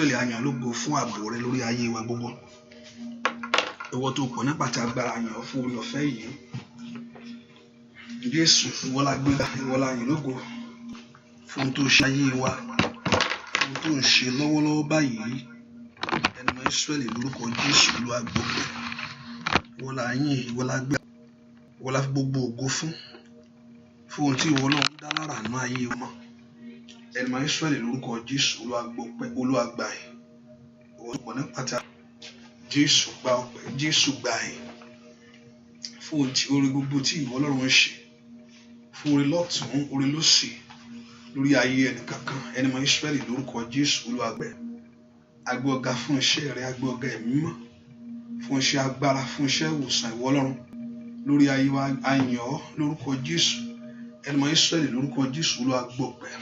Israẹli àyàn lógo fún ààbò rẹ lórí ayé wa gbogbo. Ìwọ tó pọ̀ nípa ti agbára àyàn fún orí ọ̀fẹ́ yìí. Jésù ìwọ la gbéga, ìwọ la yìn lógo fún ohun tó ṣe ayé wa, ohun tó ń ṣe lọ́wọ́lọ́wọ́ báyìí. Ẹni mọ Israẹli lórúkọ Jésù ló agbógbé. Ìwọ la yìn, ìwọ la gbé, ìwọ la fi gbogbo ògo fún ohun tí ìwọ náà ń dá lára àánú ayé wọn. Ẹni mọ Israẹli lórúkọ Jésù ló agbógbé, Olúwa gbà yìn. Ìwọ tó pọ̀ nípa ti Jésù gba ọpẹ́, Jésù gbà yìn fún ohun tí orí gbogbo tí ìwọ Ọlọ́run ń ṣe, fún orí lọ́tùn, orí lósì lórí ayé ẹnì kankan. Ẹni mọ Israẹli lórúkọ Jésù Olúwa gbà. Agbé ọ̀gá fún iṣẹ́ rẹ, agbé ọ̀gá ẹ̀mí mọ́ fún iṣẹ́ agbára, fún iṣẹ́ ìwòsàn ìwọ Ọlọ́run lórí ayé wa. A yìn ọ́ lórúkọ Jésù. Ẹni mọ Israẹli lórúkọ Jésù Olúwa gbọpẹ́.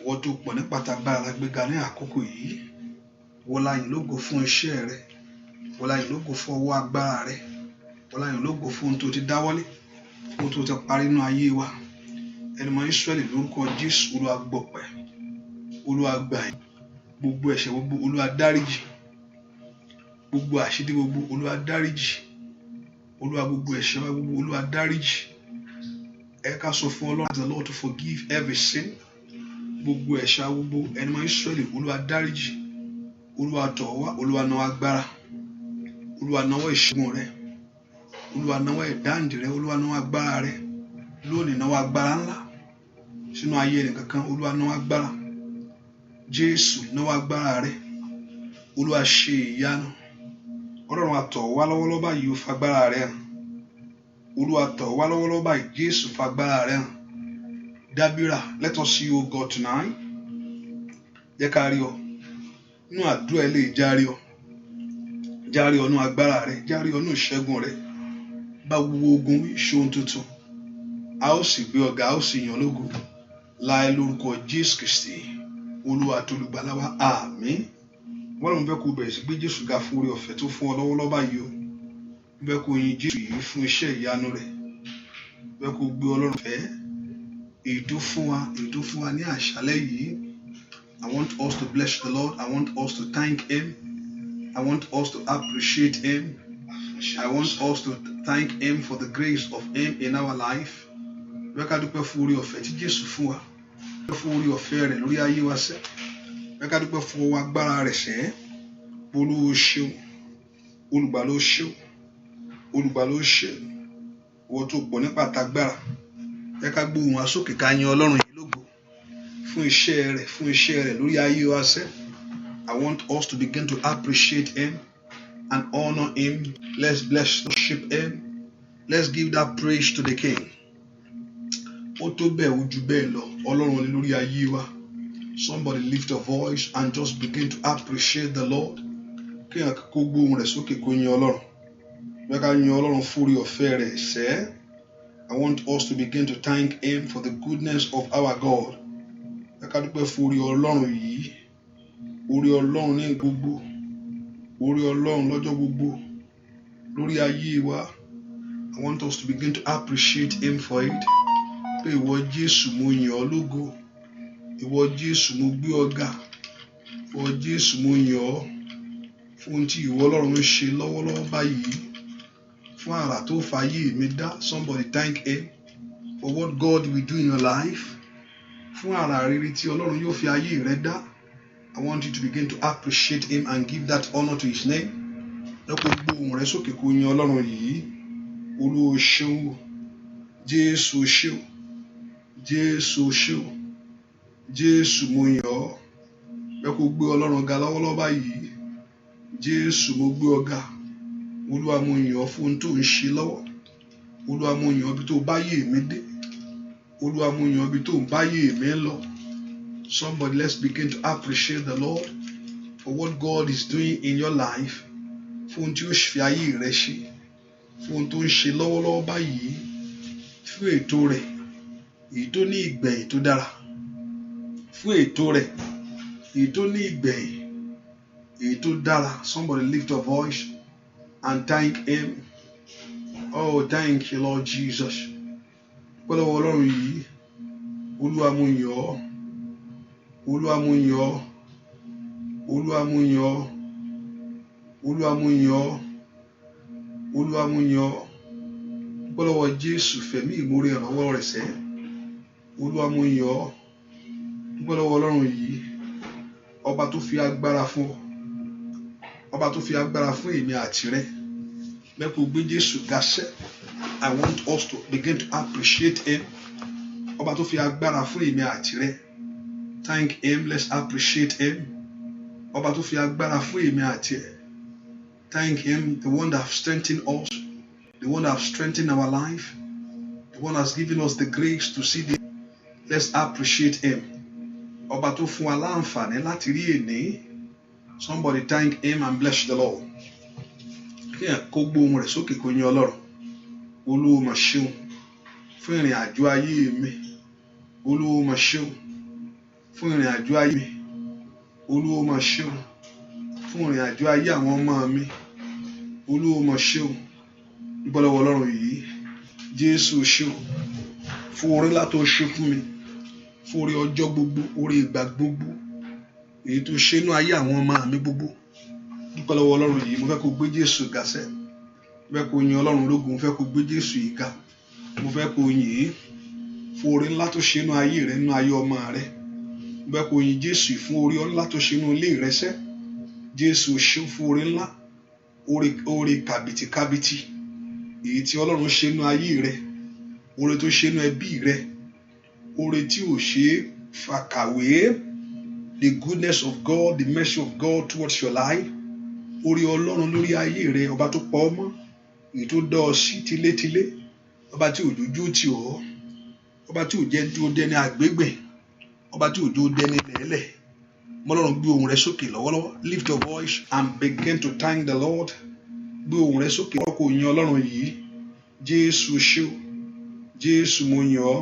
Ìwọ tó pọ̀ nípa ti agbára la gbéga ní àkókò yìí. Ìwọ la yìn lógo fún iṣẹ́ rẹ, ìwọ la yìn lógo fún ọwọ́ agbára rẹ, ìwọ la yìn lógo fún ohun tó ti dáwọ́lé, fún ohun tó ti parí nínú ayé wa. Ẹni mọ Israẹli lórúkọ Jésù Olúwa gbọpẹ́, Olúwa gbà yìn. Gbogbo ẹ̀ṣẹ̀ gbogbo Olúwa dáríjì, gbogbo àṣírí gbogbo Olúwa dáríjì, Olúwa gbogbo ẹ̀ṣẹ̀ wa gbogbo Olúwa dáríjì. Ẹ ká sọ fún Ọlọ́run, the Lord to forgive every sin. Gbogbo ẹ̀ṣẹ̀ gbogbo ẹni mọ Israẹli Olúwa dáríjì. Olúwa tọ̀ wá, Olúwa náwó agbára, Olúwa náwó ìṣẹ́gun rẹ, Olúwa náwó ìdáǹdè rẹ, Olúwa náwó agbára rẹ. Lónìí náwó agbára ńlá sínú ayé ẹnì kankan. Olúwa náwó agbára. Jésù náwó agbára rẹ. Olúwa ṣe ìyanu. Ọlọ́run a tọ̀ wá lọ́wọ́lọ́wọ́ báyìí, ó fagbára rẹ hàn. Olúwa tọ̀ wá lọ́wọ́lọ́wọ́ báyìí, Jésù fagbára rẹ hàn. Dábírà, let us see you God tonight. Jẹ́ ká rí ọ nínú àdúrà ilé, járe ọ, járe ọ nínú agbára rẹ, járe ọ nínú ìṣẹ́gun rẹ. Bá gbogbo ogun ṣe ohun tuntun, a ó sì gbé ọ̀gá, a ó sì yàn lógo láì lórúkọ Jésù Kristi Olúwa àti olùgbàlà wa. Àmín. Wọ́n lọ́n fẹ́ kó bẹ̀rẹ̀ sí gbé Jésù ga fún oore ọ̀fẹ́ tó fún ọ lọ́wọ́lọ́wọ́ báyìí o. Fẹ́ kó yin Jésù yìí fún iṣẹ́ ìyanu rẹ̀. Fẹ́ kó gbé Ọlọ́run fẹ́ èyí tó fún wa ní àṣálẹ́ yìí. I want us to bless the Lord. I want us to thank Him. I want us to appreciate Him. I want us to thank Him for the grace of Him in our life. Fẹ́ ká dúpẹ́ fún oore ọ̀fẹ́ tí Jésù fún wa. Fẹ́ fún oore ọ̀fẹ́ rẹ̀ lórí ayé wa sẹ́. Fẹ́ ká dúpẹ́ fún ọwọ́ agbára rẹ̀ sẹ́. Olúwa ṣeun, olùgbàlà ṣeun, olùgbàlà ṣeun. Ìwọ tó pọ̀ nípa tagbára. Fẹ́ ká gbóhùn wa sókè ká yin Ọlọ́run yìí lógo fún iṣẹ́ rẹ̀ lórí ayé wa sẹ́. I want us to begin to appreciate Him and honor Him. Let's bless, worship Him. Let's give that praise to the King. Ó tó bẹ́ẹ̀, ó jù bẹ́ẹ̀ lọ. Ọlọ́run ni lórí ayé wa. Somebody lift a voice and just begin to appreciate the Lord. Kí n kó gbóhùn rẹ̀ sókè kó yin Ọlọ́run. Fẹ́ ká yin Ọlọ́run fún oore ọ̀fẹ́ rẹ̀ sẹ́. I want us to begin to thank Him for the goodness of our God. Fẹ́ ká dúpẹ́ fún oore Ọlọ́run yìí. Oore Ọlọ́run ní gbogbo, oore Ọlọ́run lọ́jọ́ gbogbo lórí ayé wa. I want us to begin to appreciate Him for it. Pé ìwọ Jésù mo yìn ọ́ lógo, ìwọ Jésù mo gbé ọ ga, ìwọ Jésù mo yìn ọ́ fún ohun tí ìwọ Ọlọ́run ń ṣe lọ́wọ́lọ́wọ́ báyìí, fún àrà tó fàyè mi dá. Somebody thank Him for what God will do in your life. Fún àrà rere tí Ọlọ́run yóò fi ayé rẹ dá. I want you to begin to appreciate Him and give that honor to His name. Ẹ kó gbóhùn rẹ sókè kó yin Ọlọ́run yìí. Olúwa ṣeun, Jésù ṣeun, Jésù ṣeun, Jésù mo yìn ọ́. Ẹ kó gbé Ọlọ́run ga lọ́wọ́lọ́wọ́ báyìí. Jésù mo gbé ọ ga. Olúwa mo yìn ọ́ fún ohun tó ń ṣe lọ́wọ́. Olúwa mo yìn ọ́ bí tó báyé mi dé. Olúwa mo yìn ọ́ bí tó báyé mi lọ. Somebody, let's begin to appreciate the Lord for what God is doing in your life. Fún ohun tí ó fi ayé rẹ ṣe, fún ohun tó ń ṣe lọ́wọ́lọ́wọ́ báyìí, fún ètò rẹ̀ èyí tó ní ìgbẹ̀yìn tó dára, fún ètò rẹ̀ èyí tó ní ìgbẹ̀yìn èyí tó dára. Somebody lift your voice and thank Him. Oh, thank you, Lord Jesus. Pẹ̀lú Ọlọ́run yìí, Olúwa mo yìn ọ́, Olúwa mo yìn ọ́, Olúwa mo yìn ọ́, Olúwa mo yìn ọ́, Olúwa mo yìn ọ́. Dúpẹ́ lọ́wọ́ Jésù, fẹ̀mí ìmoore ìrànwọ́ rẹ̀ sẹ́. Olúwa mo yìn ọ́. Dúpẹ́ lọ́wọ́ Ọlọ́run yìí, ọba tó fi agbára fún ọ, ọba tó fi agbára fún èmi àti rẹ. Lẹ́kọ̀ọ́ gbé Jésù ga sẹ́. I want us to begin to appreciate him. Ọba tó fi agbára fún èmi àti rẹ. Thank him. Let's appreciate him. Ọba tó fi agbára fún èmi àti ẹ. Thank him, the one that has strengthened us, the one that has strengthened our life, the one that has given us the grace to see the. Let's appreciate him. Ọba tó fún wa láǹfààní láti rí èní. Somebody thank him and bless the Lord. Kí ẹ kó gbóhùn rẹ̀ sókè kó yìn Ọlọ́run. Olúwa mà ṣeun fún ìrìn àjò ayé mi. Olúwa mà ṣeun fún ìrìn àjò ayé mi. Olúwa mà ṣeun fún ìrìn àjò ayé àwọn ọmọ mi. Olúwa mà ṣeun. Dúpẹ́ lọ́wọ́ Ọlọ́run yìí. Jésù ṣeun fún oore ńlá tó ṣe fún mi, fún oore ọjọ́ gbogbo, oore ìgbà gbogbo, èyí tó ṣe nínú ayé àwọn ọmọ mi gbogbo. Dúpẹ́ lọ́wọ́ Ọlọ́run yìí. Mo fẹ́ kó gbé Jésù ga sẹ́. Mo fẹ́ kó yìn Ọlọ́run lógo. Mo fẹ́ kó gbé Jésù yìí ga. Mo fẹ́ kó yìn fún oore ńlá tó ṣe nínú ayé rẹ, nínú ayé ọmọ rẹ. Mo fẹ́ kó yìn Jésù fún oore ńlá tó ṣe nínú ilé rẹ sẹ́. Jésù ṣe fún oore ńlá, oore kàbìtìkàbìtì èyí tí Ọlọ́run ṣe nínú ayé rẹ, oore tó ṣe nínú ẹbí rẹ, oore tí ò ṣe fàkàwé. The goodness of God, the mercy of God towards your life. Oore Ọlọ́run lórí ayé rẹ, ọba tó pa ọ́ mọ́, èyí tó dá ọ sí tilétilé, ọba tí òjòjú tì ọ́, ọba tí òjẹ́ tí ó dẹni àgbégbè, ọba tí òjò dẹni lẹ́lẹ̀. Mọ́lọ́run gbé ohùn rẹ sókè lọ́wọ́lọ́wọ́. Lift your voice and begin to thank the Lord. Gbé ohùn rẹ sókè kó yìn Ọlọ́run yìí. Jésù ṣé o, Jésù mo yìn ọ́.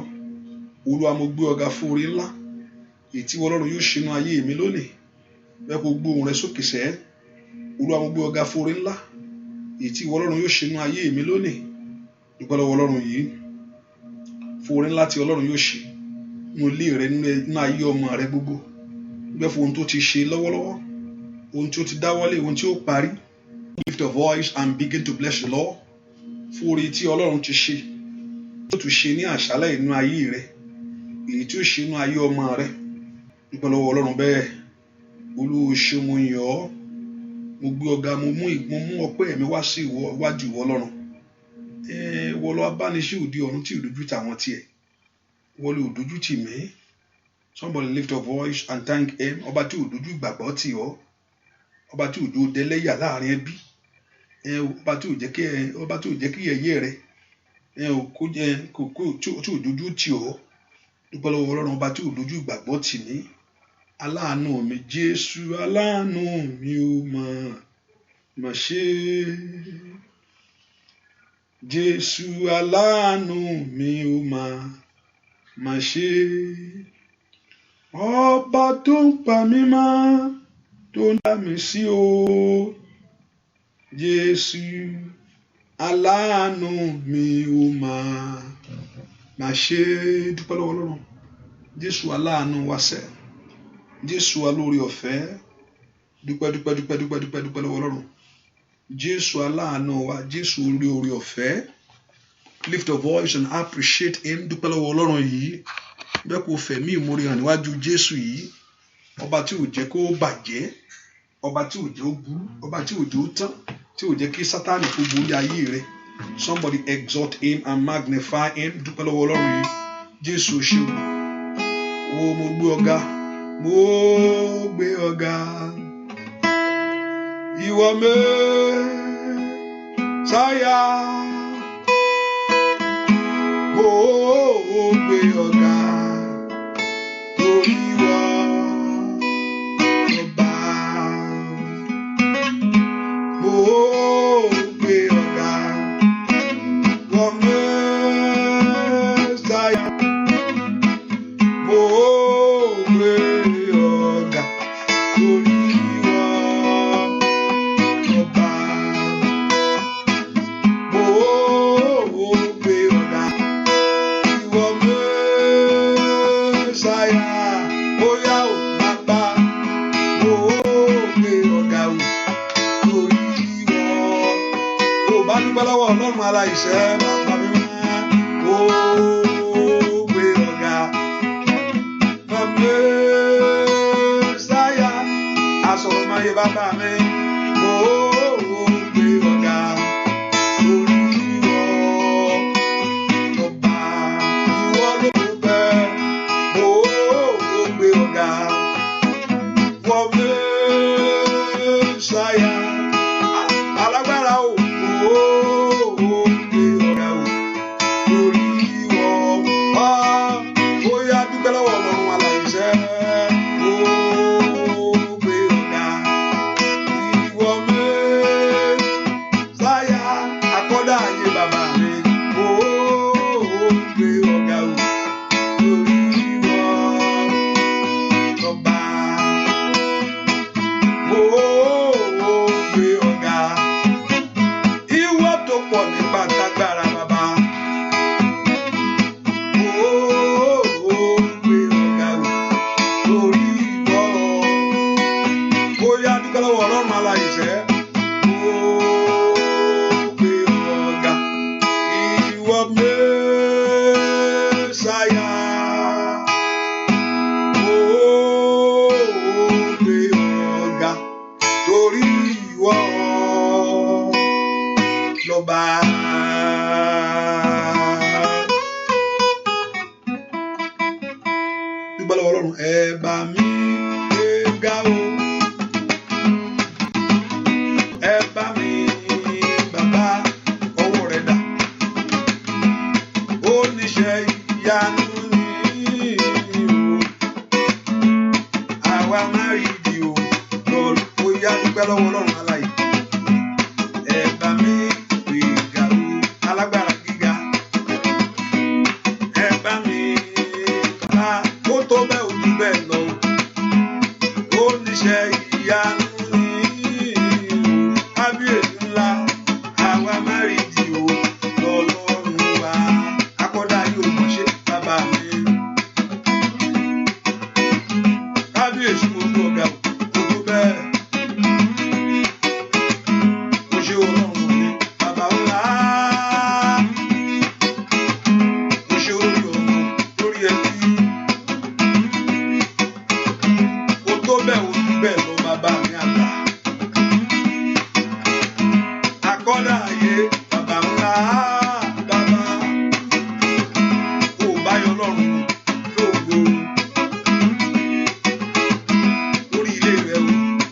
Olúwa mo gbé ọ̀gá fún oore ńlá èyí tí Ọlọ́run yóò ṣe nínú ayé mi lónìí. Bẹ́ẹ̀ kó gbé ohùn rẹ sókè sẹ́. Olúwa mo gbé ọ̀gá fún oore ńlá èyí tí Ọlọ́run yóò ṣe nínú ayé mi lónìí. Dúpẹ́ lọ́wọ́ Ọlọ́run yìí fún oore ńlá tí Ọlọ́run yóò ṣe nínú ilé rẹ, nínú ayé ọmọ rẹ gbogbo. Bẹ́ẹ̀ fún ohun tó ti ṣe lọ́wọ́lọ́wọ́, ohun tí ó ti dáwọ́lé, ohun tí ó parí. Lift your voice and begin to bless the Lord. Fún oore tí Ọlọ́run ti ṣe, tó tún ṣe ní àṣálẹ́ inú ayé rẹ, èyí tí ó ṣe nínú ayé ọmọ rẹ. Dúpẹ́ lọ́wọ́ Ọlọ́run bẹ́ẹ̀. Olúwa ṣé mo yìn ọ́. Mo gbé ọ̀gá, mo mú ọpẹ́ mi wá sí iwájú ìwọ Ọlọ́run. Ìwọ ló abániṣe òde ọ̀run tí ìdójú tàwọn tiẹ̀. Ìwọ ló dojú tì mí. Somebody lift your voice and thank him. Ọba tí ò dojú ìgbàgbọ́ tì ọ́, ọba tí ò dojú dẹlẹ́yà láàrin ẹbí, ọba tí ò jẹ́ kí yẹ̀yẹ́ rẹ tí ò dojú tì ọ́. Dúpẹ́ lọ́wọ́ Ọlọ́run, ọba tí ò dojú ìgbàgbọ́ tì mí. Aláàánú mi, Jésù aláàánú mi ó mà ṣe. Jésù aláàánú mi ó mà ṣe. Ọba tó ń pa mí mọ́, tó ń dá mi sí o. Jésù aláàánú mi ó mà ṣe. Dúpẹ́ lọ́wọ́ Ọlọ́run. Jésù aláàánú wa sẹ́. Jésù alóore ọ̀fẹ́. Dúpẹ́ lọ́wọ́ Ọlọ́run. Jésù aláàánú wa, Jésù oore ọ̀fẹ́. Lift your voice and appreciate him. Dúpẹ́ lọ́wọ́ Ọlọ́run yìí. Bẹ́ẹ̀ kó fẹ̀mí ìmoore hàn níwájú Jésù yìí. Ọba tí ò jẹ́ kó bàjẹ́, ọba tí ò jẹ́ ó burú, ọba tí ò jẹ́ ó tán, tí ò jẹ́ kí Sátánì kó borí ayé rẹ. Somebody exalt him and magnify him. Dúpẹ́ lọ́wọ́ Ọlọ́run yìí. Jésù ṣé o. Mo gbé ọ̀gá, mo gbé ọ̀gá. Ìwọ Mèsáyà, mo gbé ọ̀gá. Torí ìwọ ọba, mo gbé ọ̀gá. Ìwọ Mèsáyà, mo gbé ọ̀gá. Torí ìwọ ọba, mo gbé ọ̀gá. Ìwọ Mèsáyà, mo aláìṣẹ̀ bàbá mi ó gbé ọ̀gá. Mẹ́sáyà asọ̀rọ̀ máa yẹ bàbá mi ó gbé ọ̀gá. Torí ìwọ lọ́ba, ìwọ ló bẹ́ ó gbé ọ̀gá. Wọ́n Mẹ́sáyà alágbára ó gbé ọ̀gá ó. Torí ìwọ ó yá dúpẹ́ lọ́wọ́ Ọlọ́run aláìṣẹ̀ ó gbé ọ̀gá. Ìwọ Mẹ́sáyà akọ́dá ayé bàbá mi ó gbé ọ̀gá ó. Torí ìwọ lọ́ba ó gbé ọ̀gá. Ìwọ tó pọ̀ nípa tágbára bàbá ó gbé ọ̀gá ó. Torí ìwọ ó yá dúpẹ́ lọ́wọ́ Ọlọ́run aláìṣẹ̀ ó gbé ọ̀gá. Ìwọ Mẹ́sáyà ó gbé ọ̀gá. Torí ìwọ lọ́ba. Dúpẹ́ lọ́wọ́ Ọlọ́run ẹ bá mi gbé ga o. Ẹ bá mi bàbá ọwọ́ rẹ̀ dà. Oníṣẹ́ ìyanu ni o. Àwa máa rí ìdí o. Lọ́ọ̀lù ó yá dúpẹ́ lọ́wọ́ Ọlọ́run aláyè. Ẹ bá mi gbé ga o. Alágbára gíga. Ẹ bá mi bàbá ó tó bẹ́ẹ̀ ó jù bẹ́ẹ̀ lọ. Oníṣẹ́ ìyanu ni o. Kábíyèsí ńlá àwa máa rí ìdí o. Lọ́lọ́run wa akọ́dá yóò mọ̀ ṣe bàbá mi. Kábíyèsí mo gbọ́ ọ̀gá o. Ó tó bẹ́ẹ̀. Mo ṣe Ọlọ́run mi bàbá ńlá. Mo ṣe olórí ọ̀run lórí ẹbí. Ó tó bẹ́ẹ̀ ó jù bẹ́ẹ̀ lọ bàbá mi àgbà. Akọ́dá ayé bàbá ńlá bàbá. Ó bá yọ Ọlọ́run lógo. Lórí ilé rẹ o,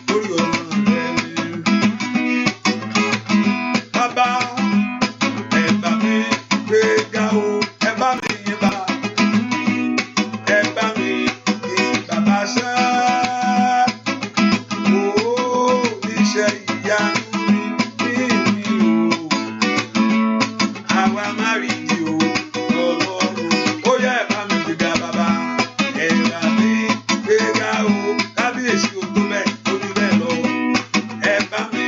lórí ọ̀nà rẹ ni. Bàbá ẹ bá mi gbé ga o. Ẹ bá mi yìn bá. Ẹ bá mi yìn bàbá ṣá. Ó iṣẹ́ ìyanu ni o. Àwa máa rí ìdí o. Ọlọ́run ó yá ẹ bá mi gbé ga bàbá. Ẹ bá mi gbé ga o. Kábíyèsí o tó bẹ́ẹ̀ ó jù bẹ́ẹ̀ lọ. Ẹ bá mi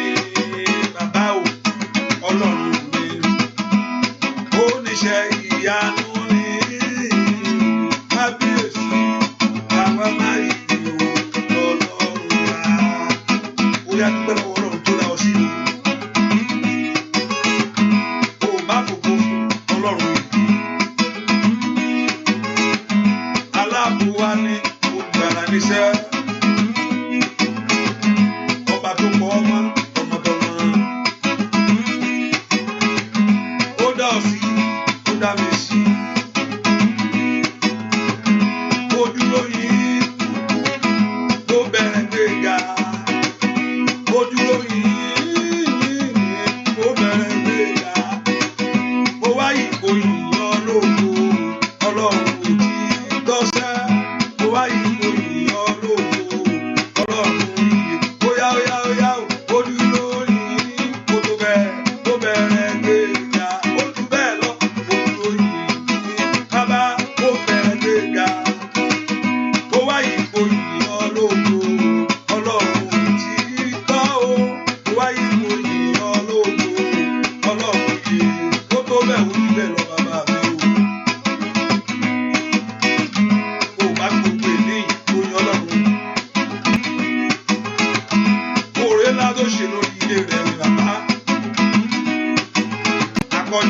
bàbá o. Ọlọ́run mi ó níṣẹ́ ìyanu ni kábíyèsí àwa máa rí ìdí o. Ọlọ́run wa ó yá dúpẹ́ lọ́wọ́ Ọlọ́run tó dá ọ sí o. Ó má fògo fún Ọlọ́run ìdí. Aláàbò wa ní olùgbàlà níṣẹ́. Ọba tó pọ̀ ọmọ tọmọtọmọ. Ó dá ọ sí, ó dá mi sí. Ó dúró yìí, ó bẹ̀rẹ̀ gbéga. Ó dúró yìí, ó bẹ̀rẹ̀ gbéga. Ó wá ipò ìyàn lógo. Ọlọ́run òtítọ́ sẹ́. Ó wá ipò ìyàn lógo. Ọlọ́run yìí. Ó yá ó yá ó yá ó. Ó dúró yìí, ó tó bẹ́ẹ̀, ó bẹ̀rẹ̀ gbéga. Ó jù bẹ́ẹ̀ lọ. Ó dúró yìí, bàbá ó bẹ̀rẹ̀ gbéga. Ó wá ipò ìyàn lógo. Ọlọ́run òtítọ́ o. Ó wá ipò ìyàn lógo. Ọlọ́run yìí. Ó tó bẹ́ẹ̀ ó jù bẹ́ẹ̀ lọ bàbá mi o. Ó bá gbogbo èlé yìí ó yan Ọlọ́run. Oore ńlá tó ṣe lórí ilé rẹ̀ ni bàbá. Akọ́dá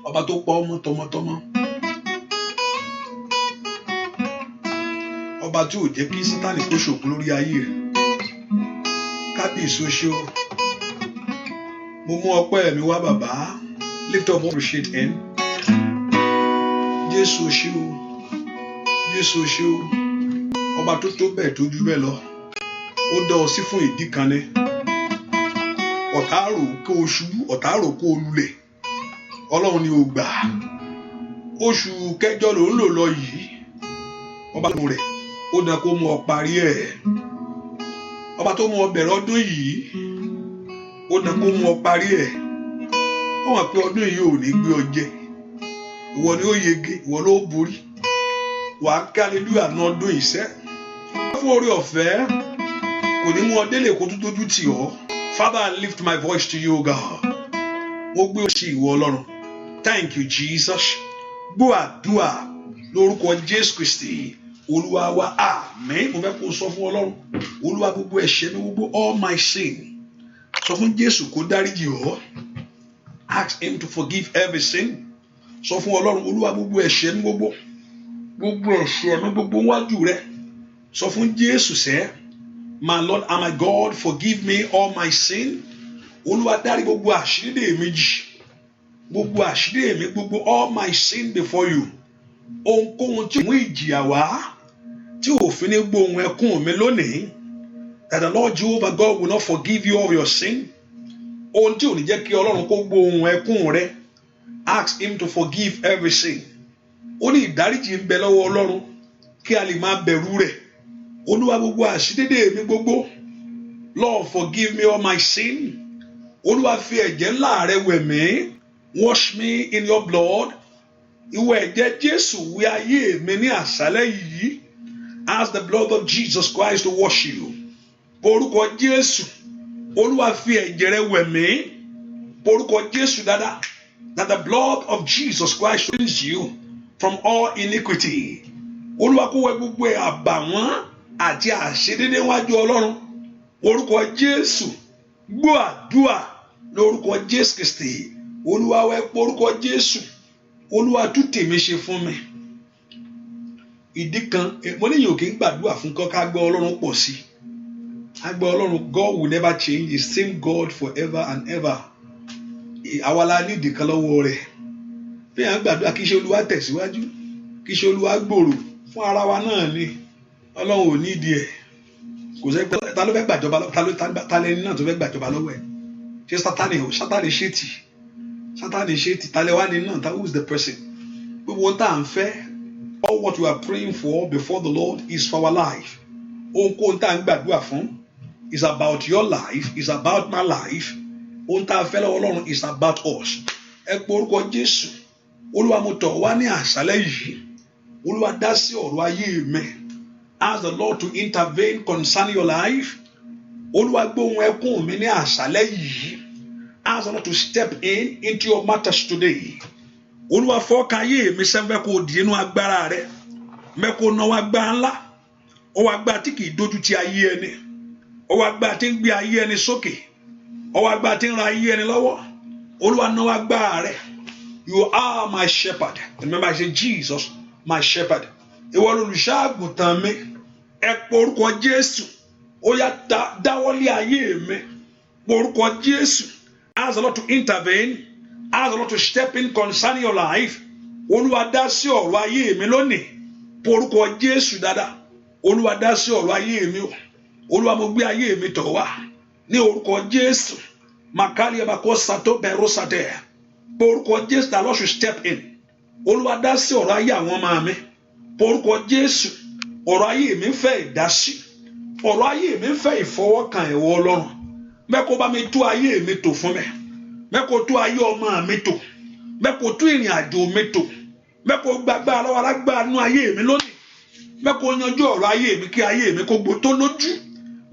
Ọba tó pa ọmọ tọmọtọmọ, ọba tí ò jẹ́ kí Sátánì kó ṣògo lórí ayé rẹ̀. Kábíyèsí o ṣé o, mo mú ọpẹ́ mi wá bàbá, lift up appreciate him. Jésù o ṣé o, Jésù o ṣé o, ọba tó tó bẹ́ẹ̀ tó jù bẹ́ẹ̀ lọ, ó dá ọ sí fún ìdí kan ní. Ọ̀tá rò kó o ṣubú, ọ̀tá rò kó o lulẹ̀, Ọlọ́run ni ó gbà. Oṣù kẹjọ ló ń lò lọ yìí, ọba tó rẹ̀ ó dá kó mú ọ parí ẹ̀. Ọba tó mú ọ bẹ̀rẹ̀ ọdún yìí, ó dá kó mú ọ parí ẹ̀. Ó mọ̀ pé ọdún yìí ò ní gbé ọ jẹ, ìwọ ni ó yege, ìwọ ló borí. Wàá ká hallelujah ní ọdún yìí sẹ́. Fún oore ọ̀fẹ́ kò ní mú ọ délé kó tó tójú tì ọ́. Father, I lift my voice to you, God. Mo gbé òṣì ìwọ Ọlọ́run. Thank you, Jesus. Gbọ́ àdúrà lórúkọ Jésù Kristi. Olúwa wa, àmín. Mo fẹ́ kó sọ fún Ọlọ́run. Olúwa gbogbo ẹ̀ṣẹ̀ mi gbogbo, all my sin. Sọ fún Jésù kó dáríjì ọ́. Ask him to forgive every sin. Sọ fún Ọlọ́run, Olúwa gbogbo ẹ̀ṣẹ̀ mi gbogbo. Gbogbo ẹ̀ṣẹ̀ mi gbogbo wájú rẹ. Sọ fún Jésù sẹ́. My Lord and my God, forgive me all my sin. Olúwa dárí gbogbo àṣírí mi jì. Gbogbo àṣírí mi gbogbo, all my sin before you. Ohunkóhun tí ó mú ìjìyà wá, tí òfin ní gbóhùn ẹkún mi lónìí, that the Lord Jehovah God will not forgive you all your sin. Ohun tí ò ní jẹ́ kí Ọlọ́run kó gbóhùn ẹkún rẹ, ask him to forgive every sin. Ó ní ìdáríjì ń bẹ lọ́wọ́ Ọlọ́run kí a lè máa bẹ̀rù rẹ̀. Olúwa gbogbo àṣídédé mi gbogbo, Lord forgive me all my sin. Olúwa fi ẹ̀jẹ̀ ńlá rẹ wẹ̀ mí, wash me in your blood. Ìwọ ẹ̀jẹ̀ Jésù wẹ̀ ayé mi ní àṣálẹ́ yìí. Ask the blood of Jesus Christ to wash you. Orúkọ Jésù, Olúwa fi ẹ̀jẹ̀ rẹ wẹ̀ mí. Orúkọ Jésù dáadáa, that the blood of Jesus Christ cleanse you from all iniquity. Olúwa kó wẹ̀ gbogbo àbàwọ́n àti àṣedédé wájú Ọlọ́run. Orúkọ Jésù, gbọ́ àdúrà lórúkọ Jésù Kristi. Olúwa wẹ̀ orúkọ Jésù. Olúwa tún tèmi ṣe fún mi. Ìdí kan, mo ní yòókè ń gbàdúrà fún kọ́ ká gbọ́ Ọlọ́run pọ̀ sí. Ká gbọ́ Ọlọ́run, God will never change, the same God forever and ever. Àwa la ní ìdí kan lọ́wọ́ rẹ̀. Bí à ń gbàdúrà kí iṣẹ́ Olúwa tẹ̀síwájú, kí iṣẹ́ Olúwa gbòòrò fún ara wa náà ni. Ọlọ́run ò ní ìdí ẹ̀. Kò sẹ́ pé ta ló fẹ́ gbàjọba, ta lẹ́ni náà tó fẹ́ gbàjọba lọ́wọ́ ẹ̀. Ṣé Sátánì ṣètì? Sátánì ṣètì, ta lẹ́ wá ní náà, who is the person? Gbogbo ohun tá à ń fẹ́, all all what we are praying for before the Lord is for our life. Ohunkóhun tá à ń gbàdúrà fún is about your life, is about my life. Ohun tá a fẹ́ lọ́wọ́ Ọlọ́run is about us. Ẹ pe orúkọ Jésù. Olúwa mo tọ̀ wá ní àṣálẹ́ yìí. Olúwa dá sí ọ̀rọ̀ ayé mi. Ask the Lord to intervene concerning your life. Olúwa gbóhùn ẹkún mi ní àṣálẹ́ yìí. Ask the Lord to step into your matters today. Olúwa fọ́ọ̀kan ayé mi sẹ́fẹ́ kó di inú agbára rẹ̀. Mẹ́kò náwó agbára ńlá. Ọwọ́ agbára tí kìí dojú ti ayé ẹni. Ọwọ́ agbára tí ń gbé ayé ẹni sókè. Ọwọ́ agbára tí ń ra ayé ẹni lọ́wọ́. Olúwa náwó agbára rẹ̀. You are my shepherd. Remember I say Jesus, my shepherd. Ìwọ olùṣọ́-àgùntàn mi. Ẹ pe orúkọ Jésù. Ó yá dáwọ́lé ayé mi. Pe orúkọ Jésù. Ask the Lord to intervene. Ask the Lord to step in concerning your life. Olúwa dá sí ọ̀rọ̀ ayé mi lónìí. Pe orúkọ Jésù dáadáa. Olúwa dá sí ọ̀rọ̀ ayé mi o. Olúwa mo gbé ayé mi tọ̀ wá. Ní orúkọ Jésù. Makali abako sato bẹ̀rù sàtẹ̀. Pe orúkọ Jésù, the Lord should step in. Olúwa dá sí ọ̀rọ̀ ayé àwọn ọmọ mi. Pe orúkọ Jésù. Ọ̀rọ̀ ayé mi fẹ́ ìdásí. Ọ̀rọ̀ ayé mi fẹ́ ìfọwọ́kàn ìwọ Ọlọ́run. Mẹ́kò bá mi tú ayé mi tò fún mi. Mẹ́kò tú ayé ọmọ mi tò. Mẹ́kò tú ìrìn àjò mi tò. Mẹ́kò gbàgbà lọ́wọ́ alágbára nú ayé mi lónìí. Mẹ́kò yanjú ọ̀rọ̀ ayé mi kí ayé mi kó gbó tó lójú.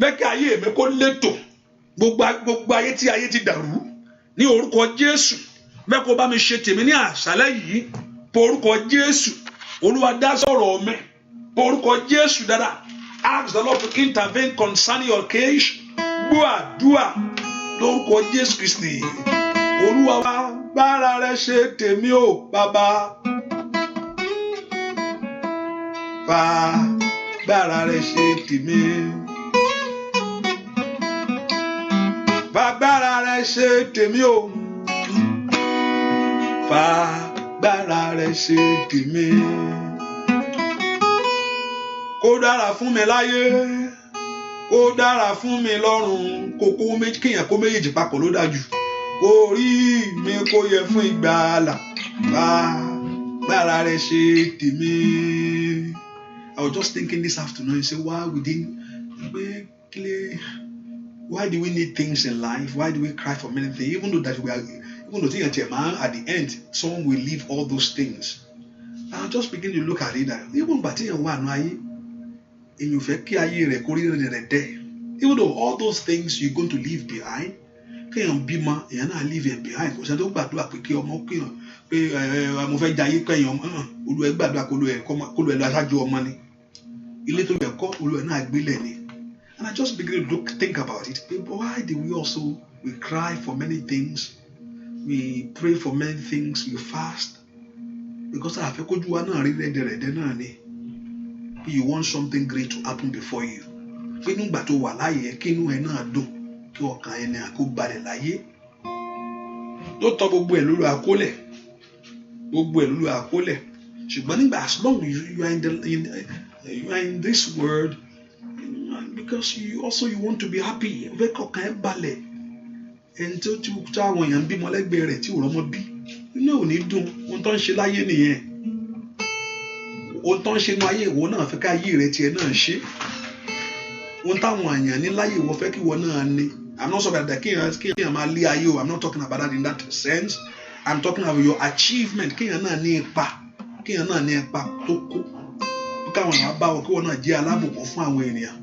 Mẹ́kì ayé mi kó létò. Gbogbo ayé tí ayé ti dàrú. Ní orúkọ Jésù. Mẹ́kò bá mi ṣe tèmi ní àṣálẹ́ yìí. Pe orúkọ Jésù. Olúwa dá sọ̀rọ̀ mi. Pe orúkọ Jésù dáadáa. Ask the Lord to intervene concerning your case. Gbọ́ àdúrà lórúkọ Jésù Kristi. Olúwa wá bára rẹ ṣe tèmi o bàbá. Fà bára rẹ ṣe tèmi. Fà bára rẹ ṣe tèmi o. Fà bára rẹ ṣe tèmi. Kó dára fún mi láyé. Kó dára fún mi lọ́run. Kókó méjì kéèyàn kó méjèèjì papọ̀ ló dájú. Orí mi kó yẹ fún ìgbàlà. Bára rẹ ṣe tèmi. I was just thinking this afternoon and say why do we need things in life? Why do we cry for many things? Even though at the end someone will leave all those things. I just begin to look at it that even even though all those things you're going to leave behind, kéèyàn bímọ èèyàn náà leave it behind. Kò sẹ́ni tó gbàdúrà pé kí ọmọ kéèyàn pé mo fẹ́ jayé kéèyàn ọmọ Olúwa gbàdúrà kó lu ẹ̀ lọ aṣáájú ọmọ ni. Ilé tó lẹ̀ kọ́ Olúwa náà gbélẹ̀ ni. And I just begin to think about it. But why do we cry for many things? We pray for many things. We fast. Because àfẹ́ kójú wa náà rí rẹ́dẹ̀rẹ́dẹ́ náà ni. You want something great to happen before you. Pé nígbà tó wà láyé kí inú ẹ náà dùn. Kí ọkàn ẹni àkó balẹ̀ láyé. Lóòótọ́ gbogbo ẹ̀ lólu àkólẹ̀. Gbogbo ẹ̀ lólu àkólẹ̀. Ṣùgbọ́n nígbà as long as you are in this world, because you want to be happy. Ọ̀fẹ́ kọkàn ẹ balẹ̀. Ẹni tí àwọn èèyàn ń bímọ lẹ́gbẹ̀ẹ́ rẹ̀ tí ò rọ́mọ bí. Inú ò ní dùn. Ohun tó ń ṣe láyé nìyẹn. Ohun tó ń ṣe inú ayé ìwọ náà fẹ́ ká ayé rẹ̀ tiẹ̀ náà ṣe. Ohun táwọn èèyàn ní láyé ìwọ fẹ́ kí ìwọ náà ní. I'm not talking about that kéèyàn máa lé ayé o. I'm not talking about that in that sense. I'm talking about your achievement. Kéèyàn náà ní ipa. Kéèyàn náà ní ipa tó kó. Káwọn èèyàn bá wọ kí ìwọ náà jẹ́ alábùkún fún àwọn ènìyàn.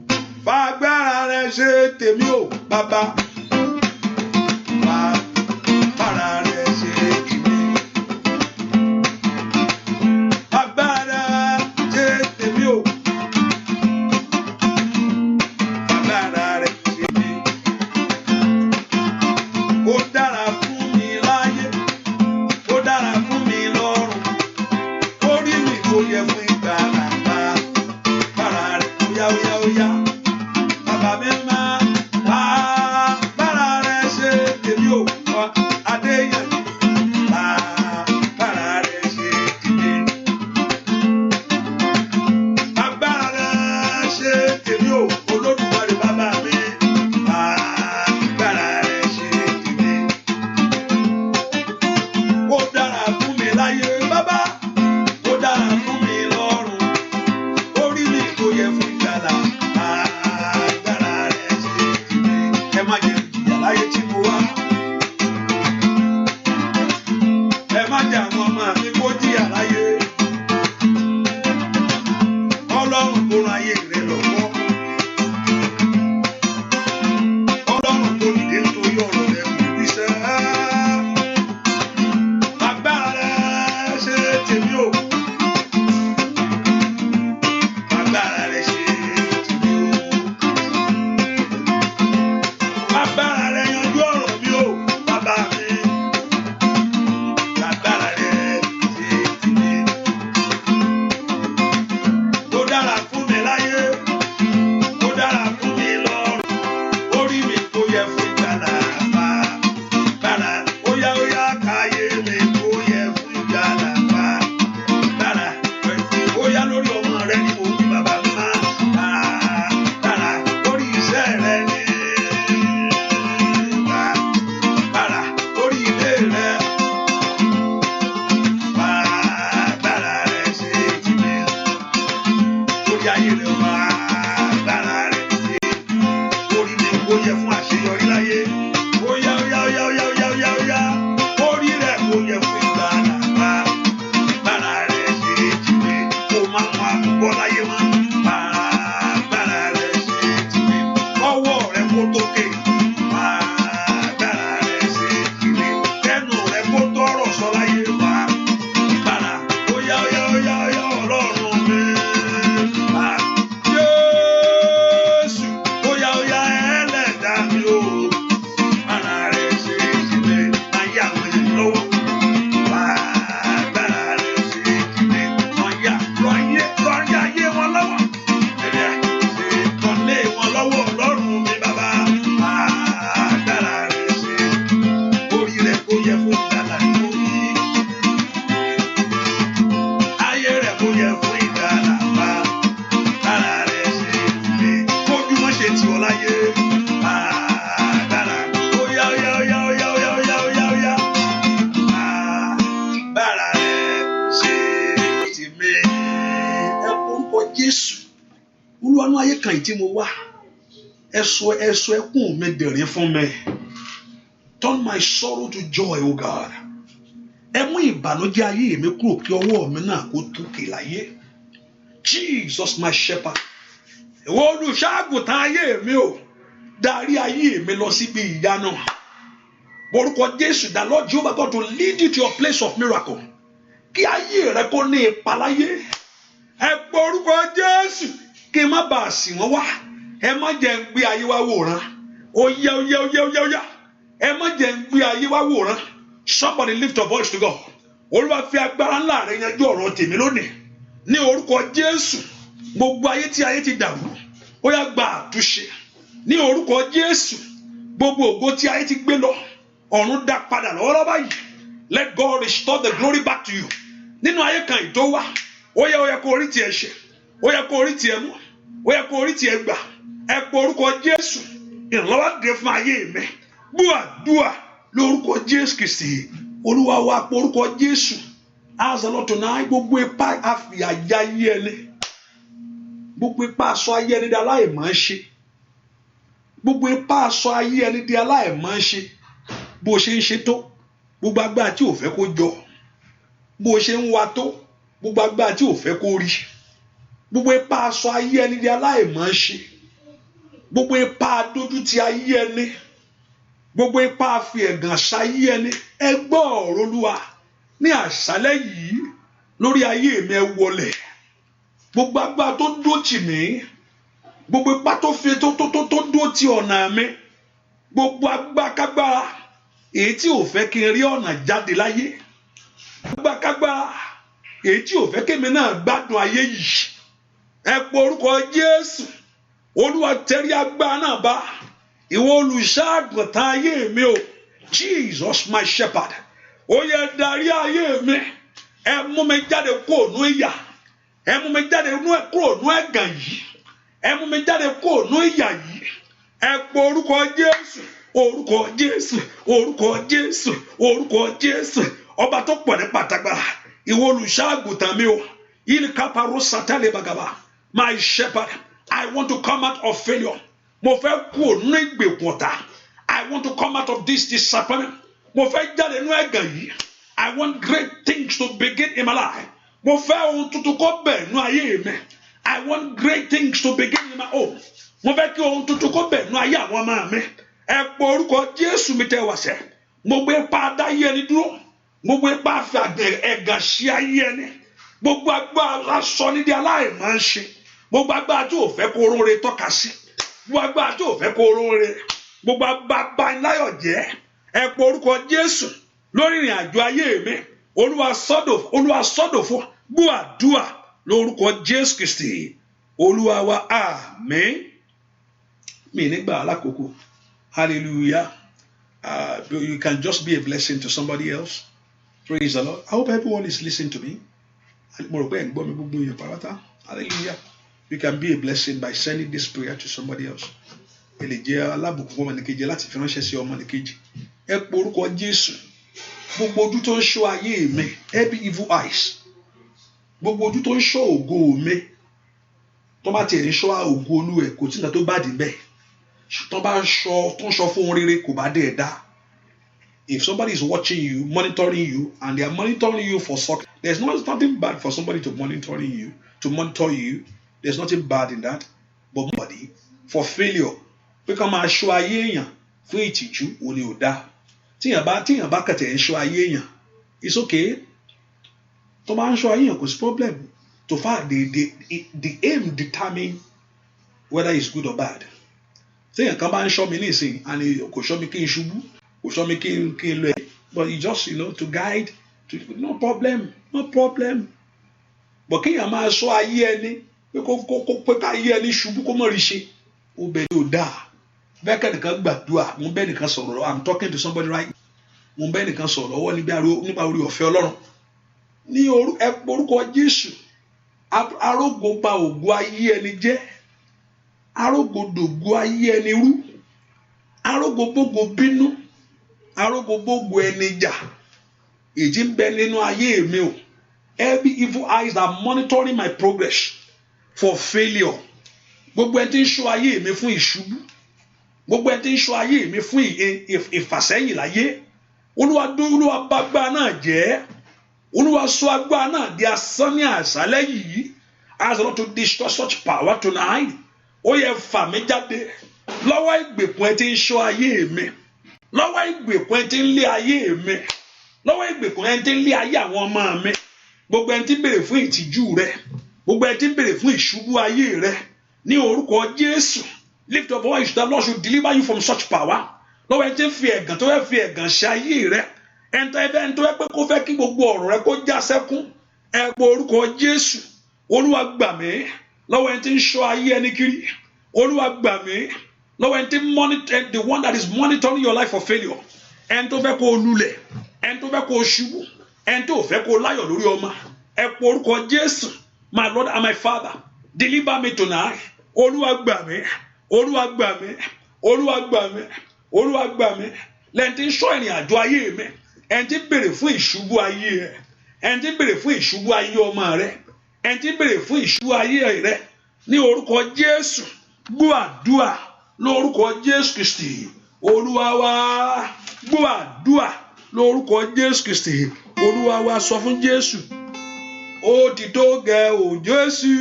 Fà agbára rẹ ṣe tèmi o bàbá. Fà agbára rẹ ṣe tèmi. Fà agbára ṣe tèmi o. Fà agbára rẹ ṣe tèmi. Ó dára fún mi láyé. Ó dára fún mi lọ́run. Orí mi kò yẹ fún ìgbàlà. Fà agbára rẹ óyá. Bàbá mi máa bá bára rẹ̀ ṣe tèmi ò kọ́ Adéyẹ̀mí. Bá bára rẹ̀ ṣe tèmi. Agbára rẹ̀ ṣe tèmi ò Olódùmarè bàbá mi. Bá bára rẹ̀ ṣe tèmi. Ó dára fún mi láyé bàbá. Ó dára fún mi lọ́run. Ọlọ́run kó ran ayé rẹ lọ́wọ́. Ọlọ́run kó dìde nítorí ọ̀rọ̀ rẹ kò bí sẹ́. Agbára rẹ ṣe tèmi o. Agbára rẹ ṣe tèmi o. Agbára rẹ yanjú ọ̀rọ̀ mi o, bàbá mi. Agbára rẹ ṣe tèmi. Ó dára fún mi láyé, ó dára fún mi lọ́run. Orí mi kò yẹ fún ìgbàlà bàrà. Ó yá káyé mi kò yẹ fún ìgbàlà bàrà. Ó yá lórí ọmọ rẹ ni mo wí bàbá mi máa bàrà. Lórí iṣẹ́ rẹ ni bàrà. Lórí ilé rẹ bàrà rẹ ṣe tìmí. Lórí ayé rẹ bàrà rẹ ṣe. Orí mi kò yẹ fún àṣeyọrí láyé. Ó yá. Orí rẹ kò yẹ fún ìgbàlà bàrà rẹ ṣe tìmí. Kó má mú àkùkọ láyé mọ́. Bàrà rẹ ṣe tìmí. Ọwọ́ rẹ kó tókè. Bàrà rẹ ṣe tìmí. Ẹnu rẹ kó tọrọ sọ láyé bàrà. Ó yá Ọlọ́run mi. Jésù. Ó yá Ẹlẹ́dàá mi o. Bàrà rẹ ṣe tìmí. Máa yá àwọn ènìyàn lọ́wọ́. Bàrà rẹ ṣe tìmí. Máa yá lọ ayé wọn lọ́wọ́. Kọ́lé wọn lọ́wọ́ Ọlọ́run mi bàbá. Bàrà rẹ ṣe. Orí rẹ kó yẹ fún ìgbàlà lórí. Ayé rẹ kó yẹ fún ìgbàlà bàrà rẹ ṣe tìmí. Kójú mọ́ ṣe tì ọ́ láyé. Bàrà. Ó yá. Bàrà rẹ ṣe tìmí. Ẹ orúkọ Jésù. Olúwa nú ayé kan yìí tí mo wá. Ẹ sọ ẹkún mi dẹ̀rín fún mi. Turn my sorrow to joy, O God. Ẹ mú ìbànújẹ́ ayé mi kúrò kí ọwọ́ mi náà kó tókè láyé. Jesus my shepherd. Ìwọ olùṣọ́-àgùntàn ayé mi o. Darí ayé mi lọ síbi ìyanu. Orúkọ Jésù, the Lord Jehovah God to lead you to your place of miracle. Kí ayé rẹ kó ní ipa láyé. Ẹ pọ orúkọ Jésù kí n má bàa sìn wọ́n wá. Ẹ má jẹ́ ń gbé ayé wá wòran. Ó yá. Ẹ má jẹ́ ń gbé ayé wá wòran. Somebody lift your voice to God. Olúwa fi agbára ńlá rẹ yanjú ọ̀rọ̀ tèmi lónìí. Ní orúkọ Jésù, gbogbo ayé tí dàrú, ó yá gba àtúnṣe. Ní orúkọ Jésù, gbogbo ògo tí ayé ti gbé lọ, ọ̀run dá padà lọ́wọ́lọ́wọ́ báyìí. Let God restore the glory back to you. Nínú ayé kan ìdówà, ó yẹ kó orí tiẹ̀ ṣe, ó yẹ kó orí tiẹ̀ mú, ó yẹ kó orí tiẹ̀ gbà. Ẹ pọ orúkọ Jésù, ìrànlọ́wọ́ dé fún ayé mi. Gbúàdúà lórúkọ Jésù Kristi. Olúwa wa pọ orúkọ Jésù. Ask the Lord tonight, gbogbo ipá àfìyàjá ayé ẹni. Gbogbo ipá aṣọ ayé ẹni di aláìmọ̀ ṣe. Gbogbo ipá aṣọ ayé ẹni di aláìmọ̀ ṣe. Bó ṣe ń ṣe tó, gbogbo agbára tí ò fẹ́ kó jọ. Bó ṣe ń wa tó, gbogbo agbára tí ò fẹ́ kó rí. Gbogbo ipá aṣọ ayé ẹni di aláìmọ̀ ṣe. Gbogbo ipá adójútì ayé ẹni. Gbogbo ipá àfi ẹ̀gàn ṣayé ẹni. Ẹ gbọ́ ọ̀rọ̀ Olúwa ní àṣálẹ́ yìí lórí ayé mi ẹ wọlẹ̀. Gbogbo agbára tó dó tì mí. Gbogbo ipá tó fi tó dó tì ọ̀nà mi. Gbogbo agbákágbára èyí tí ò fẹ́ kí n rí ọ̀nà jáde láyé. Agbákágbára èyí tí ò fẹ́ kí mi náà gbádùn ayé yìí. Ẹ pọ orúkọ Jésù. Olúwa tẹrí agbára náà bá. Ìwọ olùṣọ́-àgùntàn ayé mi o. Jesus my shepherd. Ó yẹ darí ayé mi. Ẹ mú mi jáde kúrò nú ìyà. Ẹ mú mi jáde kúrò nú ẹ̀gàn yìí. Ẹ mú mi jáde kúrò nú ìyà yìí. Ẹ pọ orúkọ Jésù. Orúkọ Jésù. Orúkọ Jésù. Orúkọ Jésù. Ọba tó pọ̀ ní pàtàgbára. Ìwọ olùṣọ́-àgùntàn mi o. Ilkaparo satale bagaba. My shepherd, I want to come out of failure. Mo fẹ́ kúrò nínú ìgbèkùn ọ̀tá. I want to come out of this disappointment. Mo fẹ́ jáde nínú ẹ̀gàn yìí. I want great things to begin in my life. Mo fẹ́ ohun tuntun kó bẹ̀rẹ̀ nínú ayé mi. I want great things to begin in my home. Mo fẹ́ kí ohun tuntun kó bẹ̀rẹ̀ nínú ayé àwọn ọmọ mi. Ẹ pọ orúkọ Jésù mi tẹ́ wá sẹ́. Gbogbo ipá dáyé ẹni dúró. Gbogbo ipá fi ẹ̀gàn sí ayé ẹni. Gbogbo agbára lásán nídìí aláìmọ̀ ń ṣe. Gbogbo agbára tí ò fẹ́ kó oróore tọ́ka sí. Gbogbo agbára tí ò fẹ́ kó oróore. Gbogbo agbára láyọ̀ jẹ́. Ẹ pọ orúkọ Jésù lórí ìrìn àjò ayé mi. Olúwa sọ́dọ̀ fún gbọ́ àdúrà lórúkọ Jésù Kristi. Olúwa wa àmín. Mi nígbà alákòókò. Hallelujah. You can just be a blessing to somebody else. Praise the Lord. I hope everyone is listening to me. Hallelujah. You can be a blessing by sending this prayer to somebody else. Ẹ pọ orúkọ Jésù. Gbogbo ojú tó ń ṣọ́ ayé mi, every evil eyes. Gbogbo ojú tó ń ṣọ́ ògo mi. Tó bá tiẹ̀ ń ṣọ́ ògo Olúwa kò tí nǹkan tó bá dì bẹ́ẹ̀. Tó ń ṣọ́ fún rere kò bá dé ẹ̀dá. If somebody is watching you, monitoring you, and they are monitoring you for success, there's nothing bad for somebody to monitor you. There's nothing bad in that. But nobody for failure. Pé ká máa ṣọ́ ayé èèyàn fún ìtìjú ò ní ò dá. Tíyàn bá kẹ̀tẹ̀ ń ṣọ́ ayé èèyàn, it's okay. Tó bá ń ṣọ́ ayé èèyàn kò sí problem. To far the aim determine whether it's good or bad. Tíyàn kan bá ń ṣọ́ mi nísìnyí, and kò ṣọ́ mi kí n ṣubú, kò ṣọ́ mi kí n lọ ẹ̀. But you just, to guide, no problem. But kíyàn máa ṣọ́ ayé ẹni, pé ká ayé ẹni ṣubú kó mọ̀ rí ṣe, ó bẹ̀ ní ò dáa. Bẹ́ẹ̀ kẹ́nìkan gbàdúrà, mo bẹ́ẹ̀ nìkan sọ̀rọ̀, I'm talking to somebody right now. Mo bẹ́ẹ̀ nìkan sọ̀rọ̀ ọwọ́ nípa orí ọ̀fẹ́ Ọlọ́run. Ní orúkọ Jésù, arógo ba ògo ayé ẹni jẹ́, arógo dògo ayé ẹni rú, arógo bógo bínú, arógo bógo ẹni jà. Èjì ń bẹ nínú ayé mi o. Every evil eyes are monitoring my progress for failure. Gbogbo ẹni tí ń ṣọ́ ayé mi fún ìṣubú. Gbogbo ẹni tí ń ṣọ́ ayé mi fún ìfàsẹ́yìn láyé. Olúwa bá agbára náà jẹ́. Olúwa sọ agbára náà di asán ní àṣálẹ́ yìí. Ask the Lord to destroy such power tonight. Ó yẹ fà mí jáde lọ́wọ́ ìgbèkùn ẹni tí ń ṣọ́ ayé mi. Lọ́wọ́ ìgbèkùn ẹni tí ń lé ayé mi. Lọ́wọ́ ìgbèkùn ẹni tí ń lé ayé àwọn ọmọ mi. Gbogbo ẹni tí ń béèrè fún ìtìjú rẹ. Gbogbo ẹni tí ń béèrè fún ìṣubú ayé rẹ. Ní orúkọ Jésù. Lift your voice, the Lord should deliver you from such power. Lọ́wọ́ ẹni tí ń fi ẹ̀gàn tó fẹ́ fi ẹ̀gàn ṣe ayé rẹ. Ẹni tó fẹ́ pé kó fẹ́ kí gbogbo ọ̀rọ̀ rẹ kó já sẹ́kún. Ẹ pọ orúkọ Jésù. Olúwa gbà mí lọ́wọ́ ẹni tí ń ṣọ́ ayé ẹni kiri. Olúwa gbà mí lọ́wọ́ ẹni tí ń monitor, the one that is monitoring your life for failure. Ẹni tó fẹ́ kó lulẹ̀. Ẹni tó fẹ́ kó ṣubú. Ẹni tó fẹ́ kó láyọ̀ lórí ọmọ. Ẹ pọ orúkọ Jésù. My Lord and my Father, deliver me tonight. Olúwa gbà mí. Olúwa gbà mí. Olúwa gbà mí. Olúwa gbà mí. Lẹ́yìn tí ń ṣọ́ ìrìn àjò ayé mi. Ẹni tí ń béèrè fún ìṣubú ayé rẹ. Ẹni tí ń béèrè fún ìṣubú ayé ọmọ rẹ. Ẹni tí ń béèrè fún ìṣubú ayé rẹ. Ní orúkọ Jésù, gbọ́ àdúrà lórúkọ Jésù Kristi. Olúwa wa, gbọ́ àdúrà lórúkọ Jésù Kristi. Olúwa wa, sọ fún Jésù. Ó ti tó gẹ́ o Jésù.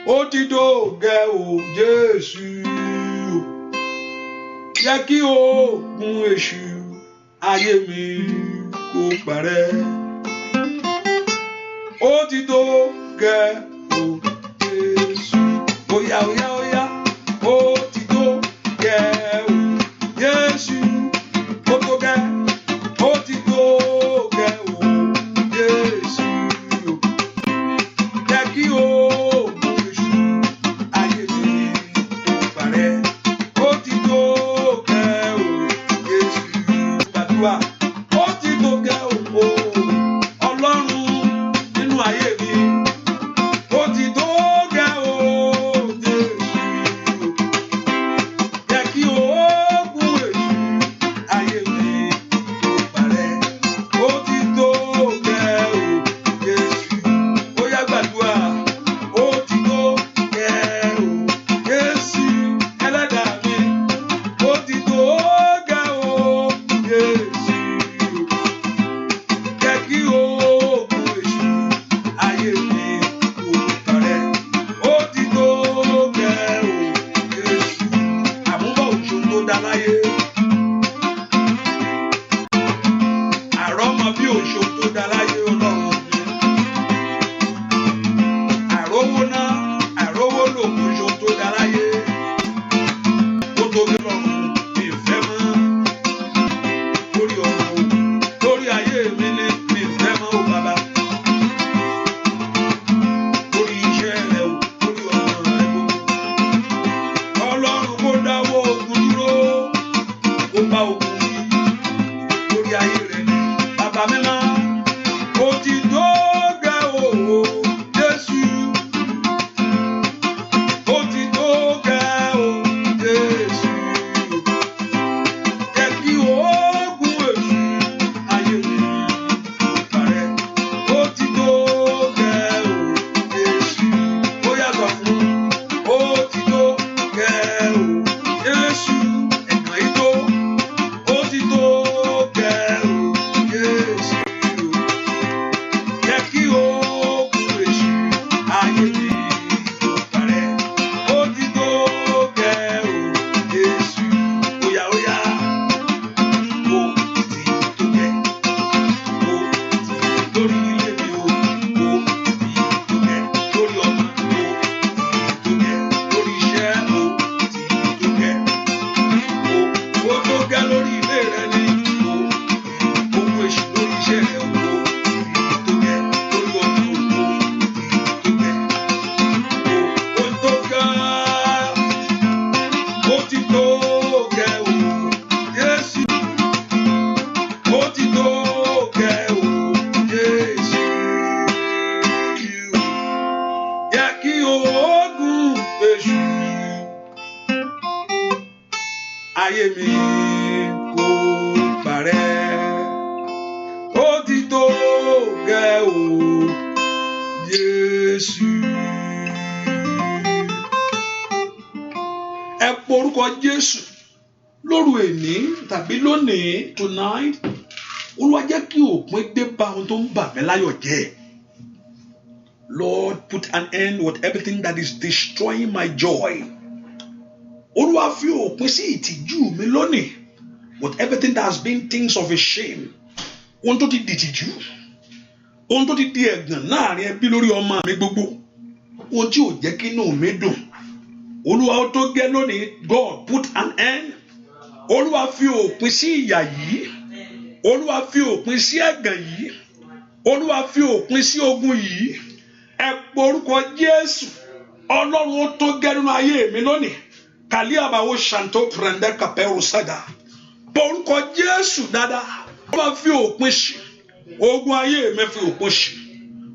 Ó ti tó gẹ́ o Jésù. Jẹ́ kí ogun èṣù ayé mi kó parẹ́. Ó ti tó gẹ́ o Jésù. Óyá. Ó ti tó gẹ́ o Jésù. Ó tó gẹ́. Ó ti tó gẹ́ o Jésù. Jẹ́ kí ogun èṣù ayé mi kó parẹ́. Ó ti tó gẹ́ o Jésù. Gbàdúrà. Ó ti tó gẹ́ o Ọlọ́run nínú ayé mi. Ó ti tó gẹ́ o Jésù. ayé mi kò parẹ́. Ó ti tó gẹ́ o Jésù. Ẹ porúkọ Jésù lóru èní tàbí lónìí tonight. Olúwa jẹ́ kí òpin dé bá ohun tó ń bà mí láyọ̀ jẹ́. Lord, put an end with everything that is destroying my joy. Olúwa fi òpin sí ìtìjú mi lónìí with everything that has been things of a shame. Ohun tó ti di ìtìjú, ohun tó ti di ẹ̀gàn láàrin ẹbí lórí ọmọ mi gbogbo, ohun tí ò jẹ́ kí inú mi dùn. Olúwa ó tó gẹ́ lónìí. God, put an end. Olúwa fi òpin sí ìyà yìí. Olúwa fi òpin sí ẹ̀gàn yìí. Olúwa fi òpin sí ogun yìí. Ẹ porúkọ Jésù. Ọlọ́run ó tó gẹ́ nínú ayé mi lónìí. Kàlí àbáwò ṣàǹtó pẹ̀rẹ̀ndẹ́ kàpẹ́rù sádà. Porúkọ Jésù dáadáa. Olúwa fi òpin sí. Ogun ayé mi fi òpin sí.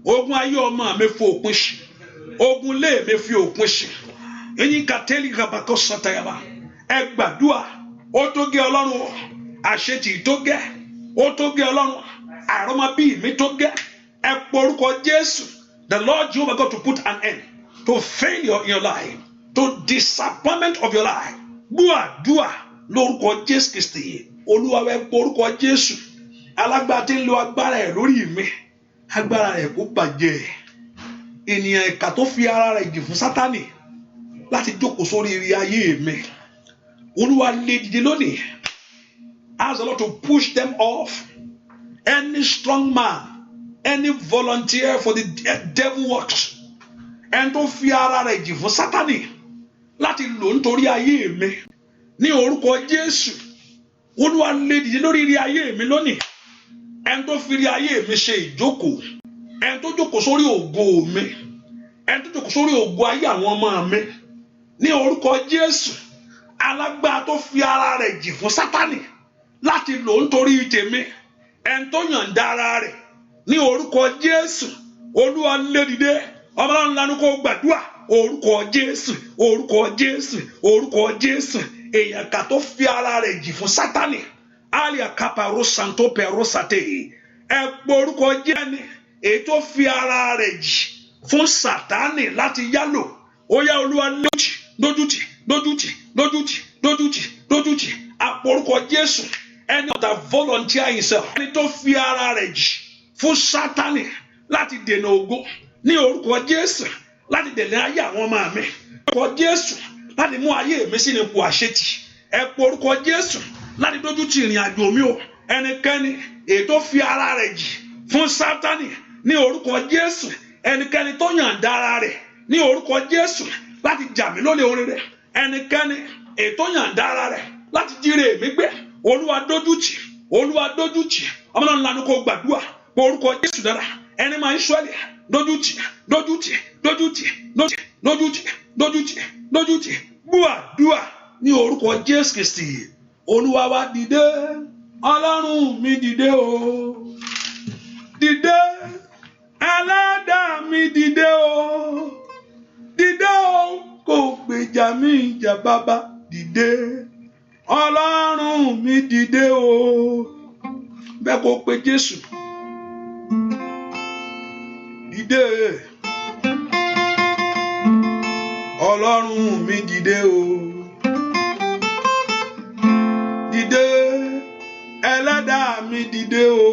Ogun ayé ọmọ mi fi òpin sí. Ogun ilé mi fi òpin sí. Ẹ̀yin kàtẹ́lì gàbàkọ́ sọ̀tàyàbá. Ẹ gbàdúrà. Ó tó gẹ́ Ọlọ́run. Àṣetì tó gẹ́. Ó tó gẹ́ Ọlọ́run. Àrọ́mọbí mi tó gẹ́. Ẹ porúkọ Jésù. The Lord Jehovah God to put an end to failure in your life, to disappointment of your life. Gbàdúrà lórúkọ Jésù Kristi. Olúwa ẹ porúkọ Jésù. Alágbára tí ń lo agbára ẹ̀ lórí mi. Agbára ẹ̀ kó bàjẹ́. Ènìyàn ìkà tó fi ara rẹ̀ jì fún Sátánì láti jókòó sórí ire ayé mi. Olúwa lé dìde lónìí. Ask the Lord to push them off. Any strong man, any volunteer for the devil works, ẹni tó fi ara rẹ̀ jì fún Sátánì láti lò nítorí ayé mi. Ní orúkọ Jésù, Olúwa lé dìde lórí ire ayé mi lónìí. Ẹni tó fi ire ayé mi ṣe ìjókòó, ẹni tó jókòó sórí ògo mi, ẹni tó jókòó sórí ògo ayé àwọn ọmọ mi. Ní orúkọ Jésù, alágbára tó fi ara rẹ̀ jì fún Sátánì láti lò nítorí tèmi, ẹni tó yọ̀ǹda ara rẹ̀. Ní orúkọ Jésù, Olúwa lé dìde. Ọmọlọ́run lanu kó gbàdúrà. Orúkọ Jésù, orúkọ Jésù, orúkọ Jésù. Èèyàn kà tó fi ara rẹ̀ jì fún Sátánì. Alia kaparo santo pero sate. Ẹ pé orúkọ Jésù. Èyí tó fi ara rẹ̀ jì fún Sátánì láti yálò. Ó yá Olúwa lójútì, lójútì, lójútì, lójútì, lójútì. Àpòrúkọ Jésù. Any that volunteer himself. Ẹni tó fi ara rẹ̀ jì fún Sátánì láti dènà ògo. Ní orúkọ Jésù, láti dènà ayé àwọn ọmọ mi. Orúkọ Jésù, láti mú ayé mi sínú ipò àṣetì. Ẹ pé orúkọ Jésù, láti dójútì ìrìn àjò mi o. Ẹnikẹ́ni èyí tó fi ara rẹ̀ jì fún Sátánì. Ní orúkọ Jésù, ẹnikẹ́ni tó yọ̀ǹda ara rẹ̀. Ní orúkọ Jésù, láti jà mí lólè orin rẹ̀. Ẹnikẹ́ni èyí tó yọ̀ǹda ara rẹ̀ láti jíire mi gbé. Olúwa dójútì, Olúwa dójútì. Ọmọlọ́run lanu kó gbàdúrà. Orúkọ Jésù dára. Ẹni máa ń ṣọ́lẹ̀. Dójútì, dójútì, dójútì, dójútì, dójútì, dójútì, dójútì. Gbàdúrà ní orúkọ Jésù Kristi. Olúwa wa dìde. Ọlọ́run mi dìde o. Dìde. Ẹlẹ́dàá mi dìde o. Dìde o. Kó gbèjà mi jà bàbá. Dìde. Ọlọ́run mi dìde o. Bẹ́ẹ̀ kó pe Jésù. Dìde. Ọlọ́run mi dìde o. Dìde. Ẹlẹ́dàá mi dìde o.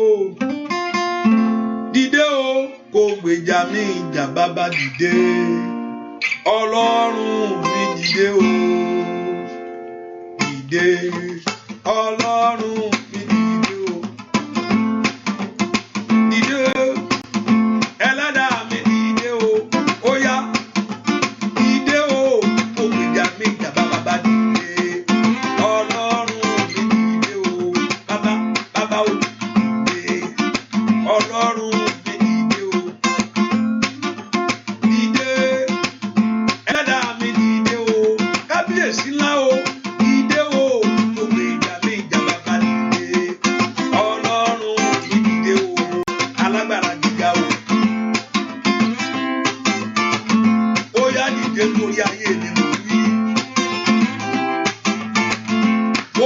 Dìde o. Kó gbèjà mi jà bàbá. Dìde. Ọlọ́run mi dìde o. Dìde. Ọlọ́run mi dìde o. Dìde. Ẹlẹ́dàá mi dìde o. Ó yá. Dìde o. Kó gbèjà mi jà bàbá. Dìde. Ọlọ́run mi dìde o. Bàbá o. Dìde. Ọlọ́run mi dìde o. Dìde. Ẹlẹ́dàá mi dìde o. Kábíyèsí ńlá o. Ó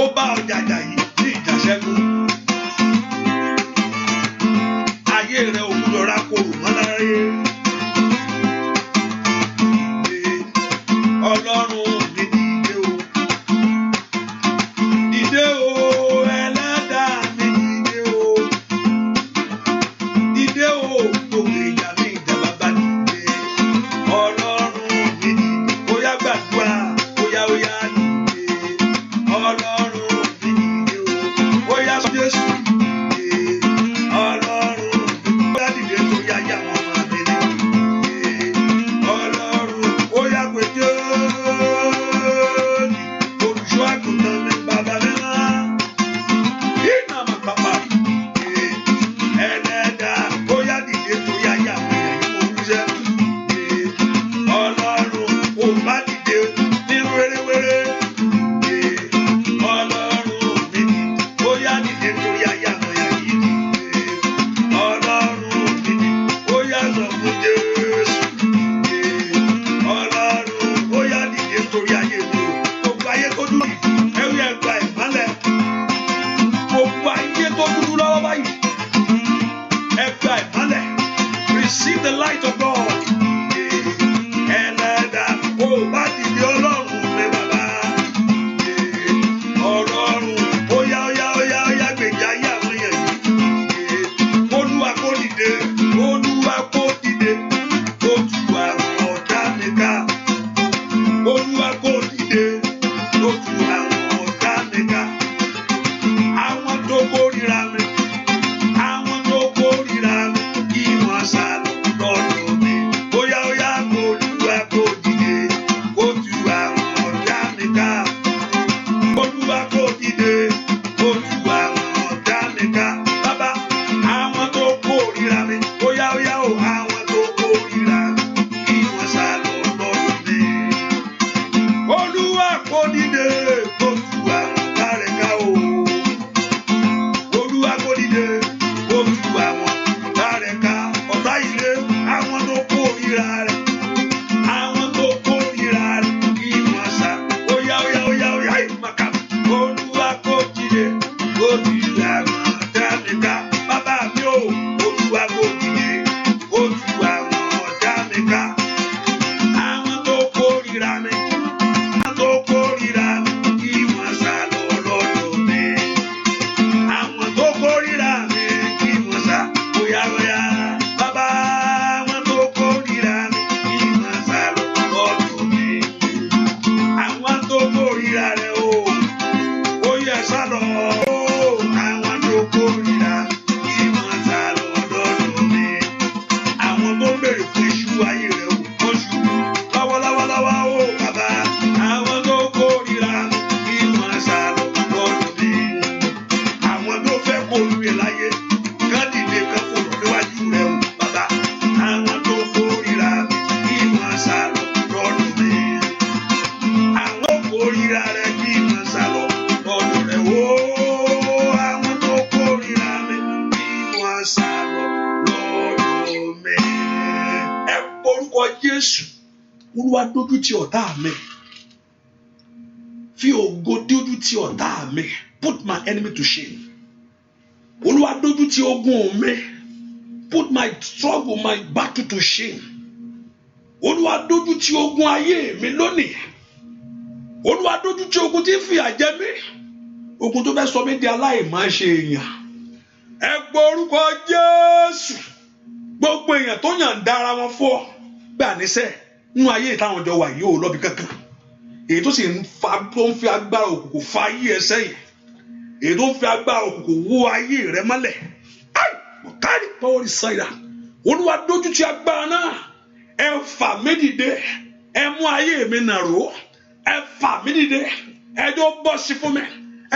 Jésù Olúwa dójú tì ọ̀tá mi fi ògo dójú tì ọ̀tá mi put my enemy to shame Olúwa dójú tì ogun mi put my struggle my battle to shame Olúwa dójú tì ogun ayé mi lónìí Olúwa dójú tì ogun tí ń fìyà jẹ mí ogun tó fẹ́ sọ mí di aláìmáṣe èèyàn ẹ gbọ́ orúkọ Jésù gbogbo èèyàn tó yàn dára wọn fọ́ gbà níṣẹ́ nínú ayé táwọn jọ wà yìí ò lọ́bi kankan èyí tó sì ń fi agbára òkùnkùn fa ayé ẹ sẹ́yìn èyí tó ń fi agbára òkùnkùn wó ayé rẹ mọ́lẹ̀ kárí pọ́wọ́rì sáyà Olúwa dójú tì agbára náà ẹ fà mí dìde ẹ mú ayé mi nàró ẹ fà mí dìde ẹ jọ bọ́ sí fún mi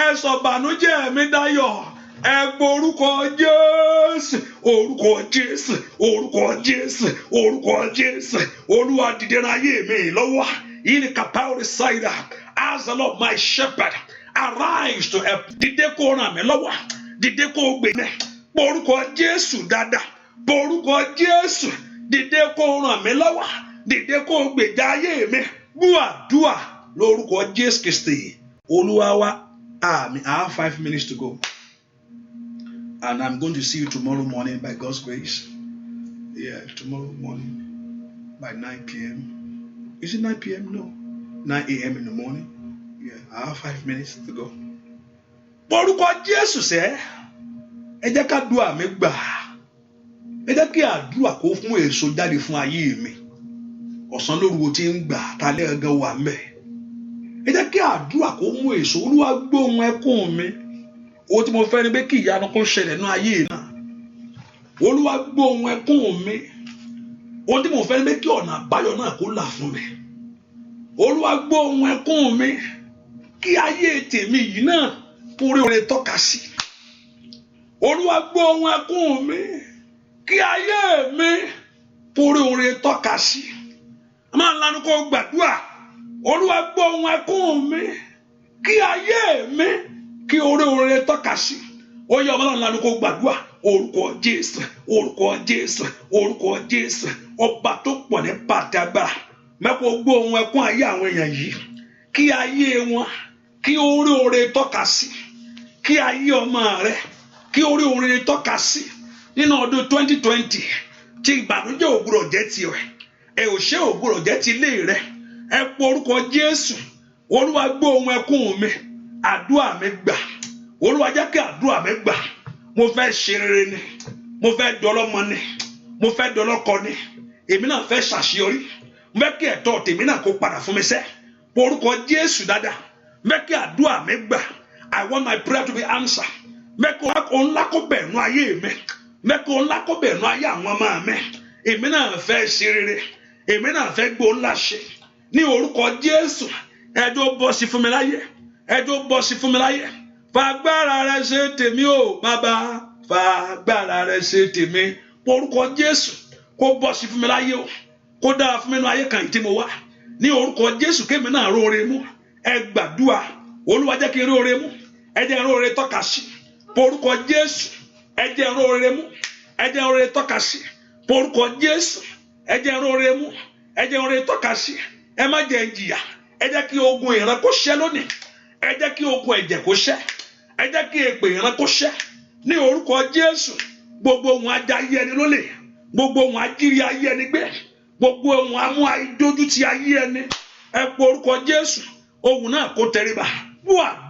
ẹ sọ bànújẹ́ mi dayọ̀ ẹ gbọ́ orúkọ Jésù orúkọ Jésù orúkọ Jésù orúkọ Jésù Olúwa dìde náà ayé mi lọ́wọ́ yìí ni kàpáwọ́rì sáyà as the Lord my shepherd arise to help dìde kó ràn mí lọ́wọ́ dìde kó gbè mí gbọ́ orúkọ Jésù dáadáa gbọ́ orúkọ Jésù dìde kó ràn mí lọ́wọ́ dìde kó gbèjà ayé mi gbọ́ àdúà lórúkọ Jésù Kristi Olúwa wa àmín. I have 5 minutes to go and I'm going to see you tomorrow morning by God's grace. Yeah, tomorrow morning by 9 p.m. Is it 9 p.m.? No, 9 a.m. in the morning. Yeah, I have 5 minutes to go. Orúkọ Jésù sẹ́ ẹ jẹ́ ká dúà mi gbà ẹ jẹ́ kí àdúrà kó fún èso jáde fún ayé mi ọ̀sán lóru tí ń gbà tálẹ́ ẹ̀gẹ́ wà mẹ́ ẹ jẹ́ kí àdúrà kó mú èso Olúwa gbóhùn ẹkún mi ó tí mo fẹ́ ni pé kí ìyanu kó ṣẹlẹ̀ ní ayé náà Olúwa gbóhùn ẹkún mi ó tí mo fẹ́ ni pé kí ọ̀nà àbáyọ náà kó là fún mi Olúwa gbóhùn ẹkún mi kí ayé tèmi yìí náà kó rí oore tọ́ka sí Olúwa gbóhùn ẹkún mi kí ayé mi kó rí oore tọ́ka sí máa ń lanu kó gbàdúrà Olúwa gbóhùn ẹkún mi kí ayé mi kí oore tọ́ka sí ó yẹ ọmọ náà lanu kó gbàdúrà orúkọ Jésù orúkọ Jésù orúkọ Jésù ọba tó pọ̀ ní pàtẹ agbára mẹ́kọ̀ọ́ gbóhùn ẹkún ayé àwọn èèyàn yìí kí ayé wọn kí oore tọ́ka sí kí ayé ọmọ rẹ kí oore tọ́ka sí nínú ọdún 2020 tí ìbànújẹ́ ò gbọdọ̀ jẹ́ tiẹ̀ ẹ ò ṣe ò gbọdọ̀ jẹ́ ti ilé rẹ ẹ pọ orúkọ Jésù Olúwa gbóhùn ẹkún mi àdúrà mi gbà Olúwa jẹ́ kí àdúrà mi gbà mo fẹ́ ṣe rere ni mo fẹ́ dọlọ́mọ ni mo fẹ́ dọlọ́kọ ni èmi náà fẹ́ ṣàṣeyọrí mo fẹ́ kí ẹ̀tọ́ tèmi náà kó padà fún mi sẹ́ pọ orúkọ Jésù dáadáa mo fẹ́ kí àdúrà mi gbà I want my prayer to be answered mo fẹ́ kí ohun ńlá kó bẹ̀rù ayé mi mẹ́kọ̀ọ́ ńlá kó bẹ̀rù ayé àwọn ọmọ mi èmi náà fẹ́ ṣe rere èmi náà fẹ́ gbó ńlá ṣe ní orúkọ Jésù ẹjọ́ bọ́ sí fún mi láyé ẹjọ́ bọ́ sí fún mi láyé fagbára rẹ ṣe tèmi o bàbá fagbára rẹ ṣe tèmi orúkọ Jésù kó bọ́ sí fún mi láyé o kó dára fún mi nínú ayé kan yìí tí mo wá ní orúkọ Jésù kémi náà róore mú ẹ gbàdúrà Olúwa jẹ́ kí n róore mú ẹ jẹ́ n róore tọ́ka sí orúkọ Jésù ẹ jẹ́ n róore mú ẹ jẹ́ n róore tọ́ka sí orúkọ Jésù ẹ jẹ́ n róore mú ẹ jẹ́ n róore tọ́ka sí ẹ má jẹ́ n jìyà ẹ jẹ́ kí ogun ìran kó ṣẹ́ lónìí ẹ jẹ́ kí ogun ẹ̀jẹ̀ kó ṣẹ́ ẹ jẹ́ kí èpè ìran kó ṣẹ́ ní orúkọ Jésù gbogbo ohun ajá ayé ẹni lólè gbogbo ohun ajírí ayé ẹni gbé gbogbo ohun amú àìdójútì ayé ẹni ẹ pọ orúkọ Jésù ohun náà kó tẹríba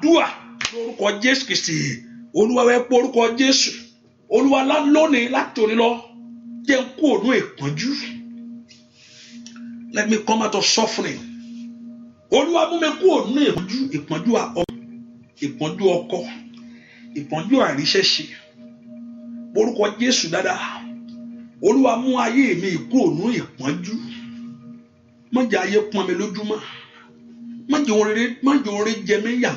dúà lórúkọ Jésù Kristi Olúwa ẹ pọ orúkọ Jésù Olúwa lónìí láti òní lọ jẹ́ n kú òun ìpọ́njú let me come out of suffering Olúwa mú mi kú òun ìpọ́njú ìpọ́njú ọkọ ìpọ́njú àríṣẹ́ṣe orúkọ Jésù dáadáa Olúwa mú ayé mi kú òun ìpọ́njú má jẹ́ ayé pọ́n mi lójúmọ́ má jẹ́ oore jẹ mí yà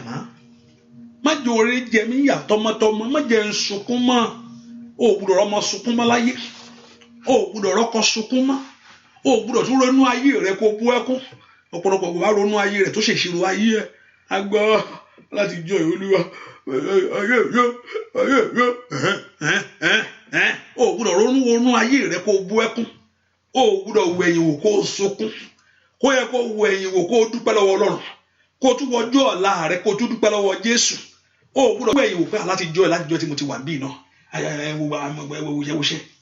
má jẹ́ oore jẹ mí yà tọmọtọmọ má jẹ́ n sunkún mọ́ o gbọ́dọ̀ ọmọ sunkún mọ́ láyé o gbọ́dọ̀ ọkọ sunkún mọ́ o gbọ́dọ̀ tún ronú ayé rẹ kó bú ẹkún ọ̀pọ̀lọpọ̀ kò bá ronú ayé rẹ tó ṣèṣirò ayé ẹ agbọ́ láti jọ Olúwa o gbọ́dọ̀ ronú ayé rẹ kó bú ẹkún ó gbọ́dọ̀ wo ẹ̀yìn wò kó sunkún kó yẹ kó wo ẹ̀yìn wò kó dúpẹ́ lọ́wọ́ Ọlọ́run kó tún wọjọ́ ọ̀la rẹ kó tún dúpẹ́ lọ́wọ́ Jésù ó gbọ́dọ̀ wo ẹ̀yìn wò pé láti jọ́ tí mo ti wà bí iná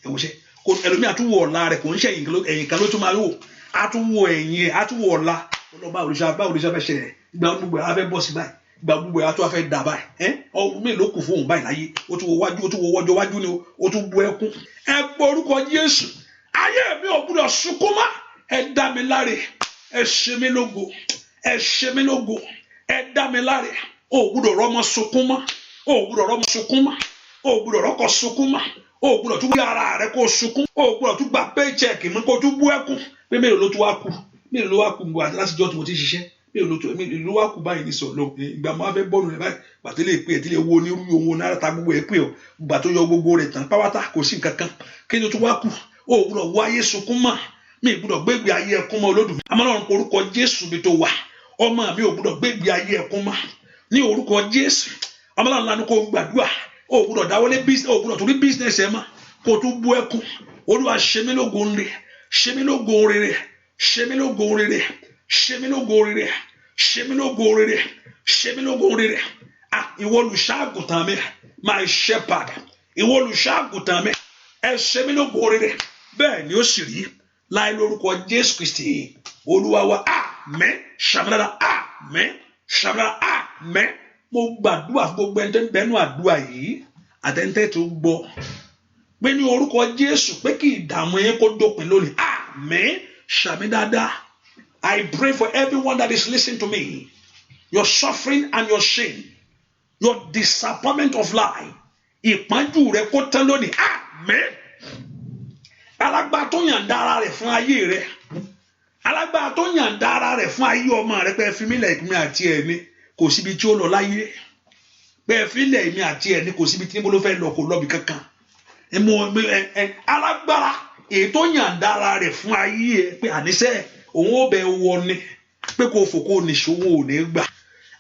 ẹwọṣẹ́ kò ẹlòmíà tún wo ọ̀la rẹ kò ń ṣe ẹ̀yìn kan ló tún máa wò á tún wo ẹ̀yìn á tún wo ọ̀la ọlọ́ba òrìṣà fẹ́ ṣẹlẹ̀ ìgbà gbogbo á fẹ́ bọ̀ sí báyìí ìgbà gbogbo á tún á fẹ́ dà báyìí ọdún mélòó kù fóun báyìí láyé ó tún wo wájú ó tún wo wọ́jọ́ wájú ni ó tún bu ẹkún ẹ pọ orúkọ Jésù ayé mi ò gbọ́dọ̀ sunkún mọ́ ẹ dá mi láre ẹ ṣe mí lógo ẹ ṣe mí lógo ẹ dá mi láre ó gbọ́dọ̀ rọ́mọ sunkún mọ́ ó gbọ́dọ̀ rọ́mọ sunkún mọ́ ó gbọ́dọ̀ rọ́kọ sunkún mọ́ ó gbọ́dọ̀ tún gbé ara rẹ kó sunkún ó gbọ́dọ̀ tún gba paycheck mi kó tún bú ẹkún pé mélòó ló tún wá kù mélòó ló wá kù gbọ́ àti látijọ́ tí mo ti ṣiṣẹ́ mélòó ló wá kù báyìí ní sọ lọ ìgbà máa fẹ́ bọ́ọ̀lù rẹ báyìí gbàtí lè pè é tí lè wo onírú owó náírà ta gbogbo ẹ pé ọ gbà tó yọ gbogbo rẹ tán pátá kò sí nǹkan kan kí ni tó wá kù ó gbọ́dọ̀ wọ ayé sunkún mọ́ mi gbọ́dọ̀ gbégbé ayé ẹkún mọ́ Olódùmarè àmọ́ Ọlọ́run orúkọ Jésù bí tó wà ọmọ mi ò gbọ́dọ̀ gbégbé ayé ẹkún mọ́ ní orúkọ Jésù àmọ́ Ọlọ́run lanu kó gbàdúrà ó gbọ́dọ̀ dáwọ́lé business ó gbọ́dọ̀ torí business ẹ mọ́ kó tún bú ẹkún Olúwa ṣe mí lógo rere ṣe mí lógo rere ṣe mí lógo rere ṣe mí lógo rere ṣe mí lógo rere ṣe mí lógo rere ìwọ olùṣọ́-àgùntàn mi my shepherd ìwọ olùṣọ́-àgùntàn mi ẹ ṣe mí lógo rere bẹ́ẹ̀ ni ó sì rí láì lórúkọ Jésù Kristi Olúwa wa àmín ṣàmìlára àmín ṣàmìlára àmín mo gbàdúrà fún gbogbo ẹni tó ń bẹnu àdúrà yìí àtẹ̀ntẹ̀ tó gbọ́ pé ní orúkọ Jésù pé kí ìdààmú yẹn kó dópin lónìí àmín ṣàmì dáadáa. I pray for everyone that is listening to me, your suffering and your shame, your disappointment of life, ìpọ́njú rẹ kó tán lónìí àmín. Alágbára tó yàn dára rẹ̀ fún ayé rẹ̀, alágbára tó yàn dára rẹ̀ fún ayé ọmọ rẹ̀ pé fi mí lẹ̀ èmi àti ẹ̀ ní kò síbi tí ó lọ láyé, pé fi lẹ̀ èmi àti ẹ̀ ní kò síbi tí mo ló fẹ́ lọ kò lọ́bi kankan. Alágbára èyí tó yàn dára rẹ̀ fún ayé ẹ̀ pé àníṣe òun ó bẹ wọ ni pé kò fò kó nìṣòwò ò ní gbà.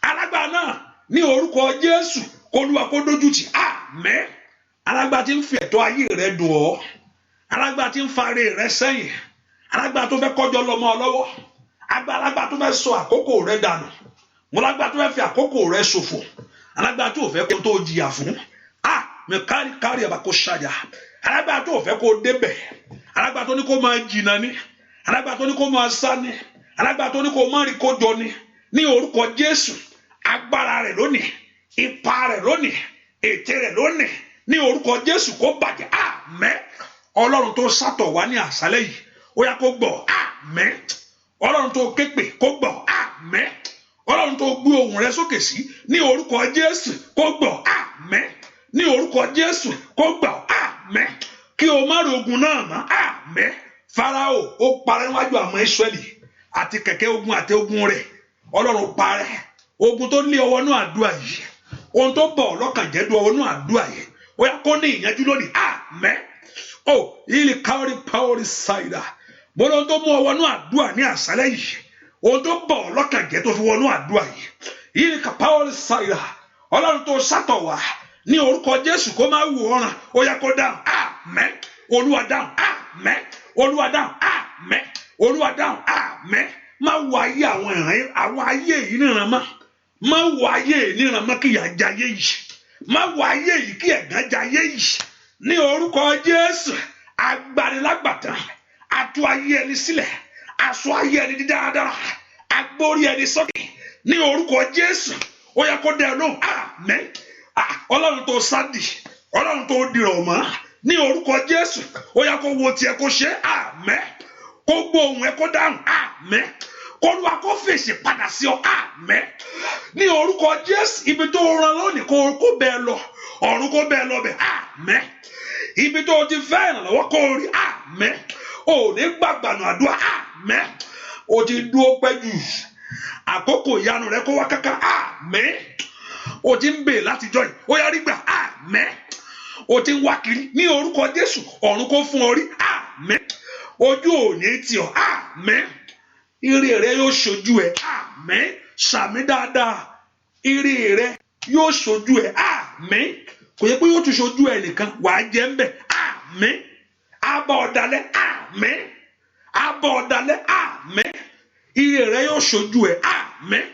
Alágbára náà ní orúkọ Jésù k'Olúwa kó dójú tì àmín. Alágbára tí ń fi ẹ̀tọ́ ayé rẹ̀ dùn ọ́, alágbára tí ń fare rẹ̀ sẹ́yìn, alágbára tó fẹ́ kọjọ lọ́mọ lọ́wọ́, alágbára tó fẹ́ sọ àkókò rẹ̀ dànù, mo lágbára tó fẹ́ fi àkókò rẹ̀ ṣòfò, alágbára tó fẹ́ kó tó jìyà fún mi kárí àbàkó ṣàjà, alágbára tó fẹ́ kó débẹ̀, alágbára tó ní kó máa jìnnà ní, alágbára tó ní kó máa sá ní, alágbára tó ní kó máa rí kó jọ ní orúkọ Jésù agbára rẹ̀ lónìí, ipa rẹ̀ lónìí, ète rẹ̀ lónìí ní orúkọ Jésù kó bàjẹ́ àmín. Ọlọ́run tó sátọ̀ wá ní àṣálẹ́ yìí ó yá kó gbọ́ àmín. Ọlọ́run tó képe kó gbọ́ àmín. Ọlọ́run tó gbé ohùn rẹ̀ sókè sí ní orúkọ Jésù kó gbọ́ àmín. Ní orúkọ Jésù kó gbọ́ àmín. Kí o má rogun náà mọ́ àmín. Fáráò ó parẹ́ níwájú àwọn Ísírẹ́lì àti kẹ̀kẹ́ ogun àti ogun rẹ̀, Ọlọ́run parẹ́ ogun tó lé ọwọ́ náà àdúrà yìí, ohun tó bọ̀ lọ́kàn jẹ́ dùn ọwọ́ náà àdúrà yìí ó yá kó ní ìyànjú lónìí àmín. Ilé káórí pàórí ṣáìdà bọ́lá tó mú ọwọ́ náà àdúrà ní àṣálẹ́ yìí, ohun tó bọ̀ lọ́kàn jẹ́ tó fi wọnú àdúrà yìí, ilé káórí ṣáìdà Ọlọ́run tó sátọ̀ wá ní orúkọ Jésù kó máa wù ọ̀ràn ó yá kó dáhùn àmín. Olúwa dáhùn àmín. Olúwa dáhùn àmín. Olúwa dáhùn àmín. Má wọ ayé àwọn ayé yìí níran mọ́, má wọ ayé yìí níran mọ́ kí ìyà jayé yìí, má wọ ayé yìí kí ẹ̀gàn jayé yìí ní orúkọ Jésù. Agbanilágbàtàn atú ayé ẹni sílẹ̀, aṣọ ayé ẹni dídáradára, agbórí ẹni sókè ní orúkọ Jésù ó yá kó dẹ lóhùn àmín. Ọlọ́run tó sádì, Ọlọ́run tó dìrọ̀ mọ́ ní orúkọ Jésù ó yá kó wo tiẹ̀ kó ṣe àmín. Kó gbóhùn ẹ kó dáhùn àmín. K'Olúwa kó fèsì padà sí ọ àmín. Ní orúkọ Jésù ibi tó rán lónìí kó bẹ́ẹ̀ lọ, ọ̀run kó bẹ́ẹ̀ lọ bẹ̀ àmín. Ibi tó ti fẹ́ ìrànlọ́wọ́ kó rí àmín. Ò ní gbàgbànú àdúrà àmín. O ti dúró pẹ́ jù, àkókò ìyanu rẹ kó wá kankan àmín. O ti ń bè látijọ́ yìí ó yá rí gbà àmín. O ti ń wá kiri ní orúkọ Jésù ọ̀run kó fún ọ rí àmín. Ojú ò ní tì ọ́ àmín. Ire rẹ yóò ṣojú ẹ àmín. Sàmì dáadáa, ire rẹ yóò ṣojú ẹ àmín. Kò yẹ pé yóò tún ṣojú ẹ nìkan, wàá jẹ ń bẹ àmín. Abá ọ̀dàlẹ̀ àmín. Abọ̀ ọ̀dàlẹ̀ àmín. Ire rẹ yóò ṣojú ẹ àmín.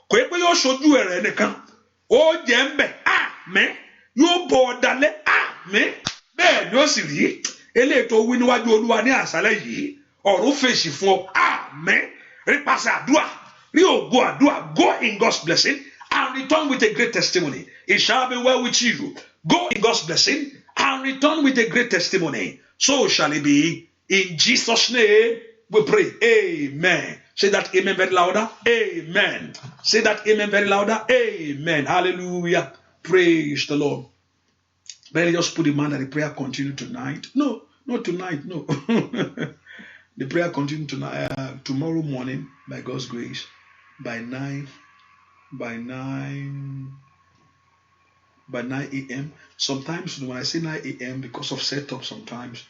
Kò yẹ pé yóò ṣojú ẹ rẹ nìkan. Ó jẹ́ ń bẹ̀ àmín. Yóò bọ̀ ọ̀dàlẹ̀ àmín. Bẹ́ẹ̀ ni ó sì rí. Eléyìí tó wí níwájú Olúwa ní àṣálẹ́ yìí. Ọ̀run fèsì fún ọ àmín. Rípasẹ̀ àdúrà. Rí ògo àdúrà. Go in God's blessing and return with a great testimony. It shall be well with you. Go in God's blessing and return with a great testimony. So shall it be. In Jesus' name we pray. Amen. Say that amen very louder. Amen. Say that amen very louder. Amen. Hallelujah. Praise the Lord. Let me just put in mind that the prayer continue tonight. No, not tonight. No. The prayer continue tonight, tomorrow morning by God's grace by 9 a.m. Sometimes when I say 9 a.m. because of setup, sometimes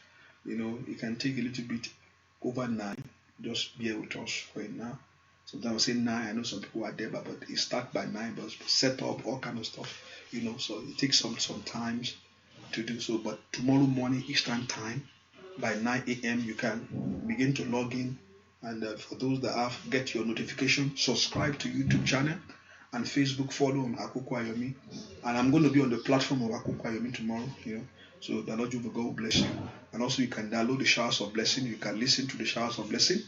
it can take a little bit over 9. Just bear with us right now. Sometimes I say 9. I know some people are there, but it starts by 9. But set up all kind of stuff, So it takes some times to do so. But tomorrow morning Eastern time by 9 a.m. you can begin to log in. And for those that get your notification, subscribe to YouTube channel and Facebook, follow on Akoko Ayomi. And I'm going to be on the platform of Akoko Ayomi tomorrow, So the Lord Jehovah God will bless you. And also you can download the Showers of Blessing. You can listen to the Showers of Blessing.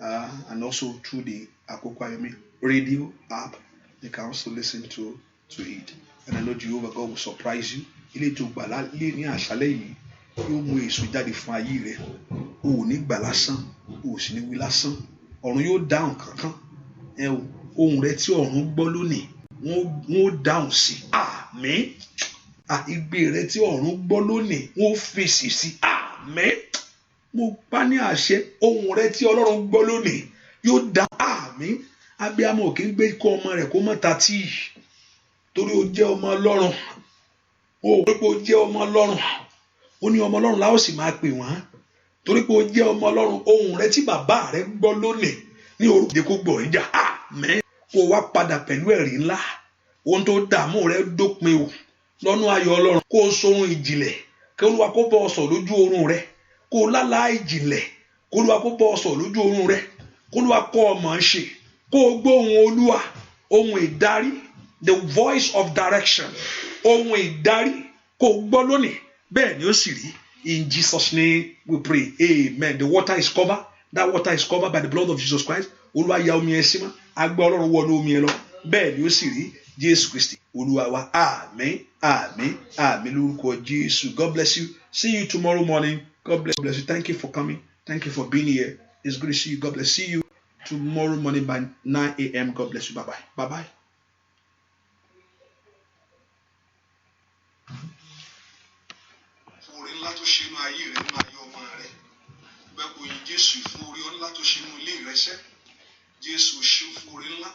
And also through the Akoko Ayomi radio app, you can also listen to it. And I know Jehovah God will surprise you. Yóò mú èso jáde fún ayé rẹ. O ò ní gbà lásán, o ò sì ní wí lásán. Ọ̀run yóò dáhùn kankan. Ohùn rẹ tí ọ̀run gbọ́ lónìí, wọ́n ó dáhùn sí. Àmín. Igbe rẹ tí ọ̀run gbọ́ lónìí, wọ́n ó fèsì sí. Àmín. Mo pa ní àṣẹ, ohùn rẹ tí Ọlọ́run gbọ́ lónìí yóò dáhùn. Àmín. Abiyamọ ò kí ń gbé kọ́ ọmọ rẹ̀ kó mọ́ ta tíì. Torí o jẹ́ ọmọ Ọlọ́run. O ò pé o jẹ́ ọmọ Ọlọ́run. Ó ní ọmọ Ọlọ́run la ó sì máa pè wọ́n. Torí pé o jẹ́ ọmọ Ọlọ́run, ohùn rẹ tí bàbá rẹ gbọ́ lónìí ní orúkọ kó gbọ́ ìjà. Àmín. Kó wá padà pẹ̀lú ẹ̀rí ńlá. Ohun tó dààmú rẹ dópin o. Lọ́nà ayọ̀ Ọlọ́run. Kó o sorun ìjìnlẹ̀. Kí Olúwa kó bọ́ ọ sọ̀ lójú oorun rẹ. Kó o lálàá ìjìnlẹ̀. Kó Olúwa kó bọ́ ọ sọ̀ lójú oorun rẹ. Kó Olúwa kọ́ ọ mọ̀ ń ṣe. Kó o gbọ́ ohùn Olúwa. Ohùn ìdarí. The voice of direction. Ohùn ìdarí. Kó o gbọ́ lónìí. Bẹ́ẹ̀ ni ó sì rí. In Jesus' name we pray. Amen. The water is covered. That water is covered by the blood of Jesus Christ. Olúwa ya omi ẹ sí mọ́. Agbẹ́ Ọlọ́run wọnú omi ẹ lọ. Bẹ́ẹ̀ ni ó sì rí. Jésù Kristi Olúwa wa. Àmín. Àmín. Àmín lórúkọ Jésù. God bless you. See you tomorrow morning. God bless you. Thank you for coming. Thank you for being here. It's good to see you. God bless. See you tomorrow morning by 9 a.m. God bless you. Bye-bye. Bye-bye. Orí ńlá tó ṣe inú ayé rẹ nínú ayé ọmọ rẹ. Bẹ́ẹ̀ kò yin Jésù fún orí ńlá tó ṣe inú ilé rẹ ṣẹ́. Jésù ṣe fún orí ńlá.